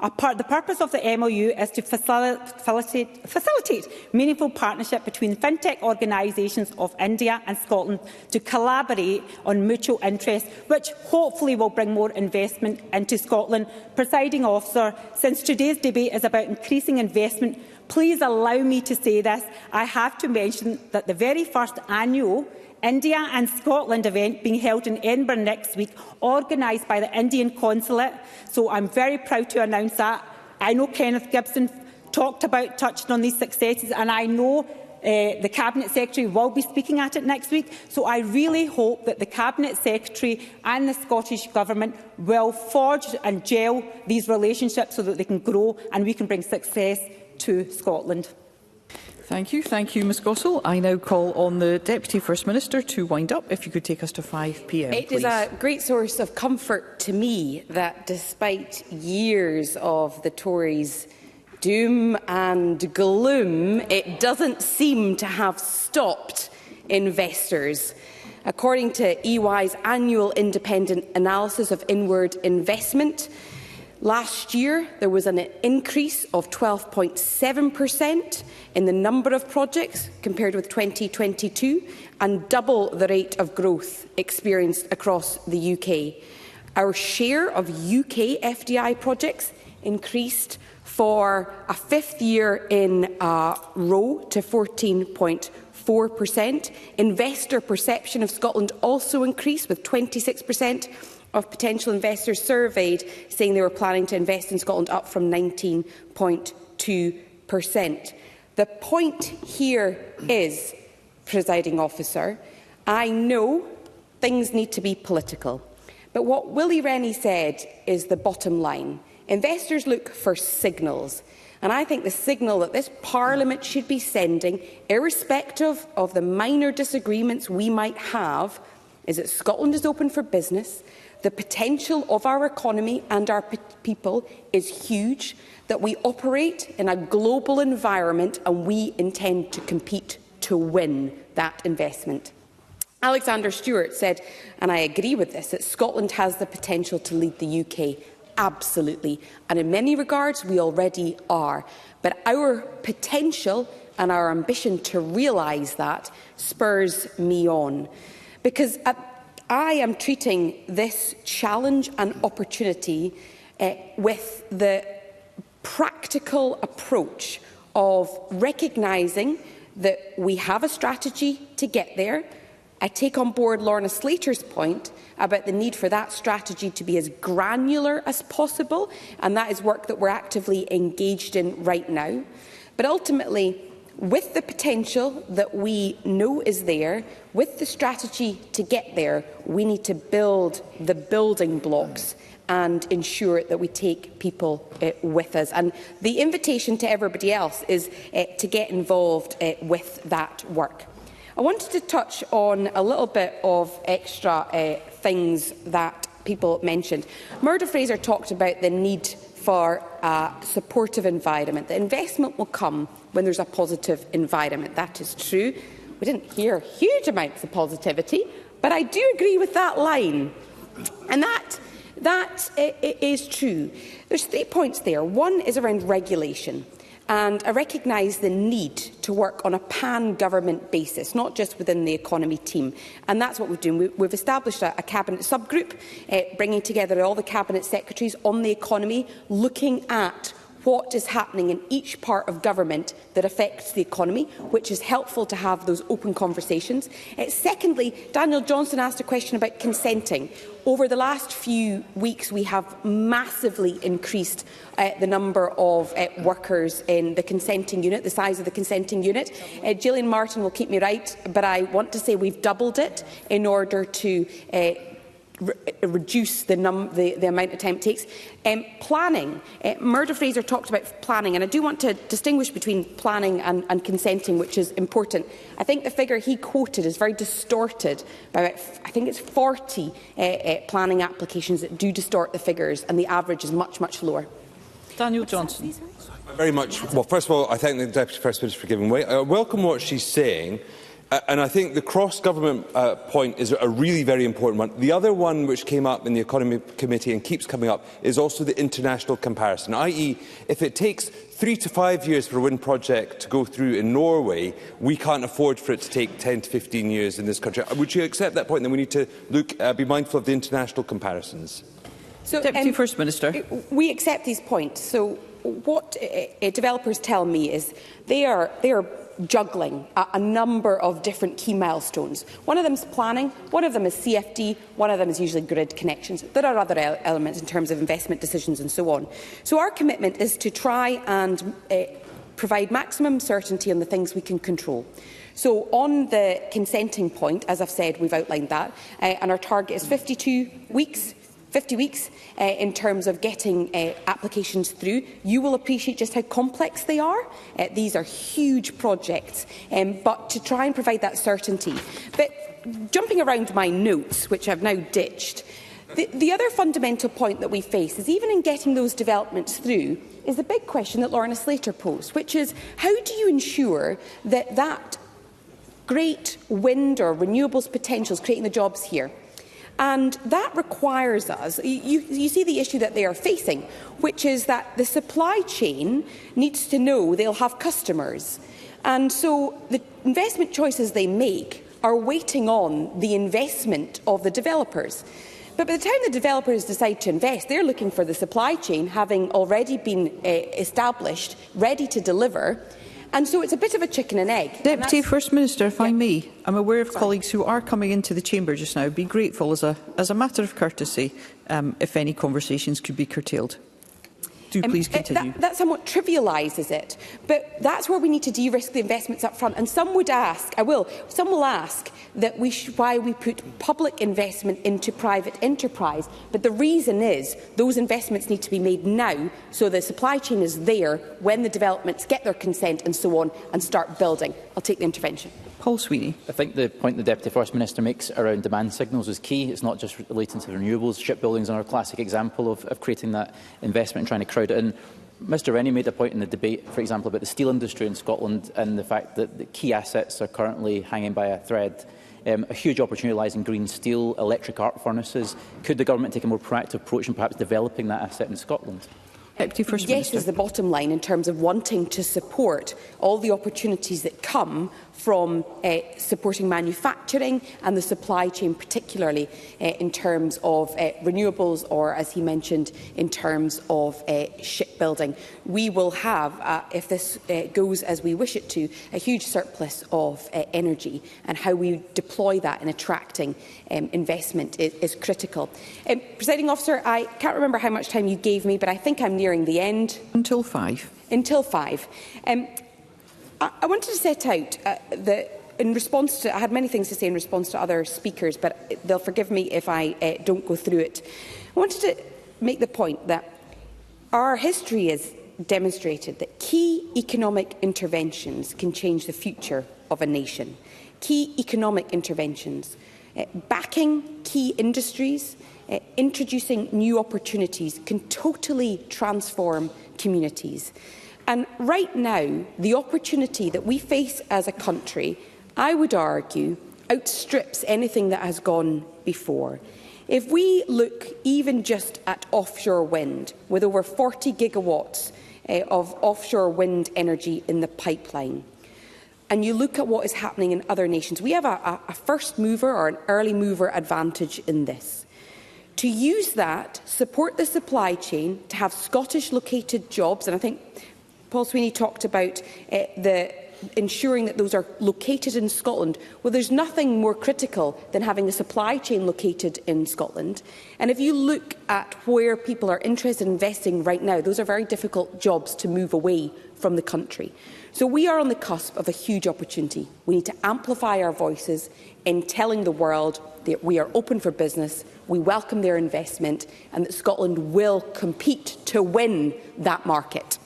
The purpose of the MOU is to facilitate meaningful partnership between fintech organisations of India and Scotland to collaborate on mutual interests, which hopefully will bring more investment into Scotland. Presiding Officer, since today's debate is about increasing investment, please allow me to say this. I have to mention that the very first annual India and Scotland event being held in Edinburgh next week, organised by the Indian Consulate. So I'm very proud to announce that. I know Kenneth Gibson touched on these successes, and I know the Cabinet Secretary will be speaking at it next week. So I really hope that the Cabinet Secretary and the Scottish Government will forge and gel these relationships so that they can grow and we can bring success to Scotland. Thank you. Thank you, Ms Gossel. I now call on the Deputy First Minister to wind up. If you could take us to 5 p.m, It please. is a great source of comfort to me that despite years of the Tories' doom and gloom, it doesn't seem to have stopped investors. According to EY's annual independent analysis of inward investment, last year there was an increase of 12.7% in the number of projects compared with 2022, and double the rate of growth experienced across the UK. Our share of UK FDI projects increased for a fifth year in a row to 14.4%. Investor perception of Scotland also increased, with 26% of potential investors surveyed saying they were planning to invest in Scotland, up from 19.2%. The point here is, Presiding Officer, I know things need to be political, but what Willie Rennie said is the bottom line. Investors look for signals, and I think the signal that this Parliament should be sending, irrespective of the minor disagreements we might have, is that Scotland is open for business, the potential of our economy and our people is huge, that we operate in a global environment and we intend to compete to win that investment. Alexander Stewart said, and I agree with this, that Scotland has the potential to lead the UK. Absolutely. And in many regards, we already are. But our potential and our ambition to realise that spurs me on. Because I am treating this challenge and opportunity with the practical approach of recognising that we have a strategy to get there. I take on board Lorna Slater's point about the need for that strategy to be as granular as possible, and that is work that we're actively engaged in right now. But ultimately, with the potential that we know is there, with the strategy to get there, we need to build the building blocks and ensure that we take people with us. And the invitation to everybody else is to get involved with that work. I wanted to touch on a little bit of extra things that people mentioned. Murdo Fraser talked about the need for a supportive environment. The investment will come when there's a positive environment. That is true. We didn't hear huge amounts of positivity, but I do agree with that line. And that is true. There's 3 points there. One is around regulation. And I recognise the need to work on a pan-government basis, not just within the economy team. And that's what we're doing. We've established a cabinet subgroup, bringing together all the cabinet secretaries on the economy, looking at what is happening in each part of government that affects the economy, which is helpful to have those open conversations. Secondly, Daniel Johnson asked a question about consenting. Over the last few weeks, we have massively increased the number of workers in the consenting unit, the size of the consenting unit. Gillian Martin will keep me right, but I want to say we've doubled it in order to reduce the amount of time it takes. Planning. Murdo Fraser talked about planning, and I do want to distinguish between planning and consenting, which is important. I think the figure he quoted is very distorted. By about, I think it's 40 planning applications that do distort the figures, and the average is much, much lower. Daniel Johnson. Very much. Well, first of all, I thank the Deputy First Minister for giving way. I welcome what she's saying. And I think the cross-government point is a really very important one. The other one which came up in the Economy Committee and keeps coming up is also the international comparison, i.e. if it takes 3 to 5 years for a wind project to go through in Norway, we can't afford for it to take 10 to 15 years in this country. Would you accept that point? Then we need to be mindful of the international comparisons. So, Deputy First Minister. We accept these points. So what developers tell me is they are juggling a number of different key milestones. One of them is planning, one of them is CFD, one of them is usually grid connections. There are other elements in terms of investment decisions and so on. So our commitment is to try and provide maximum certainty on the things we can control. So on the consenting point, as I've said, we've outlined that, and our target is 50 weeks in terms of getting applications through. You will appreciate just how complex they are. These are huge projects, but to try and provide that certainty. But jumping around my notes, which I've now ditched, the other fundamental point that we face is even in getting those developments through is the big question that Lorna Slater posed, which is how do you ensure that that great wind or renewables potential is creating the jobs here? And that requires us, you see the issue that they are facing, which is that the supply chain needs to know they'll have customers. And so the investment choices they make are waiting on the investment of the developers. But by the time the developers decide to invest, they're looking for the supply chain having already been established, ready to deliver. And so it's a bit of a chicken and egg. Deputy First Minister, if I may, I'm aware of colleagues who are coming into the chamber just now. Be grateful as a matter of courtesy if any conversations could be curtailed. Do please continue. That somewhat trivialises it, but that's where we need to de-risk the investments up front. And some would ask, some will ask that why we put public investment into private enterprise. But the reason is those investments need to be made now, so the supply chain is there when the developments get their consent and so on and start building. I'll take the intervention. Paul Sweeney. I think the point the Deputy First Minister makes around demand signals is key. It's not just relating to renewables. Shipbuilding is another classic example of creating that investment and trying to crowd it in. Mr Rennie made a point in the debate, for example, about the steel industry in Scotland and the fact that the key assets are currently hanging by a thread. A huge opportunity lies in green steel, electric arc furnaces. Could the government take a more proactive approach in perhaps developing that asset in Scotland? Yes is the bottom line in terms of wanting to support all the opportunities that come from supporting manufacturing and the supply chain, particularly in terms of renewables or, as he mentioned, in terms of shipbuilding. We will have, if this goes as we wish it to, a huge surplus of energy, and how we deploy that in attracting investment is critical. Presiding Officer, I can't remember how much time you gave me, but I think I'm nearing the end. Until 5. Until 5. I wanted to set out in response to, I had many things to say in response to other speakers, but they'll forgive me if I don't go through it. I wanted to make the point that our history has demonstrated that key economic interventions can change the future of a nation. Key economic interventions, backing key industries, introducing new opportunities can totally transform communities. And right now, the opportunity that we face as a country, I would argue, outstrips anything that has gone before. If we look even just at offshore wind, with over 40 gigawatts of offshore wind energy in the pipeline, and you look at what is happening in other nations, we have a first mover or an early mover advantage in this. To use that, support the supply chain, to have Scottish-located jobs, and I think Paul Sweeney talked about ensuring that those are located in Scotland. Well, there's nothing more critical than having a supply chain located in Scotland. And if you look at where people are interested in investing right now, those are very difficult jobs to move away from the country. So we are on the cusp of a huge opportunity. We need to amplify our voices in telling the world that we are open for business, we welcome their investment, and that Scotland will compete to win that market.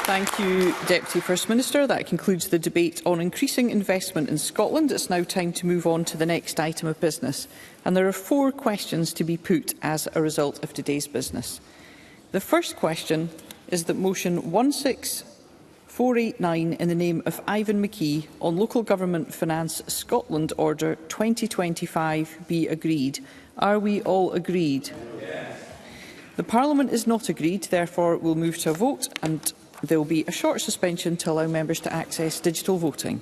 Thank you, Deputy First Minister. That concludes the debate on increasing investment in Scotland. It's now time to move on to the next item of business. And there are 4 questions to be put as a result of today's business. The first question is that motion 16489 in the name of Ivan McKee on Local Government Finance Scotland Order 2025 be agreed. Are we all agreed? Yes. The Parliament is not agreed, therefore we'll move to a vote, and there will be a short suspension to allow members to access digital voting.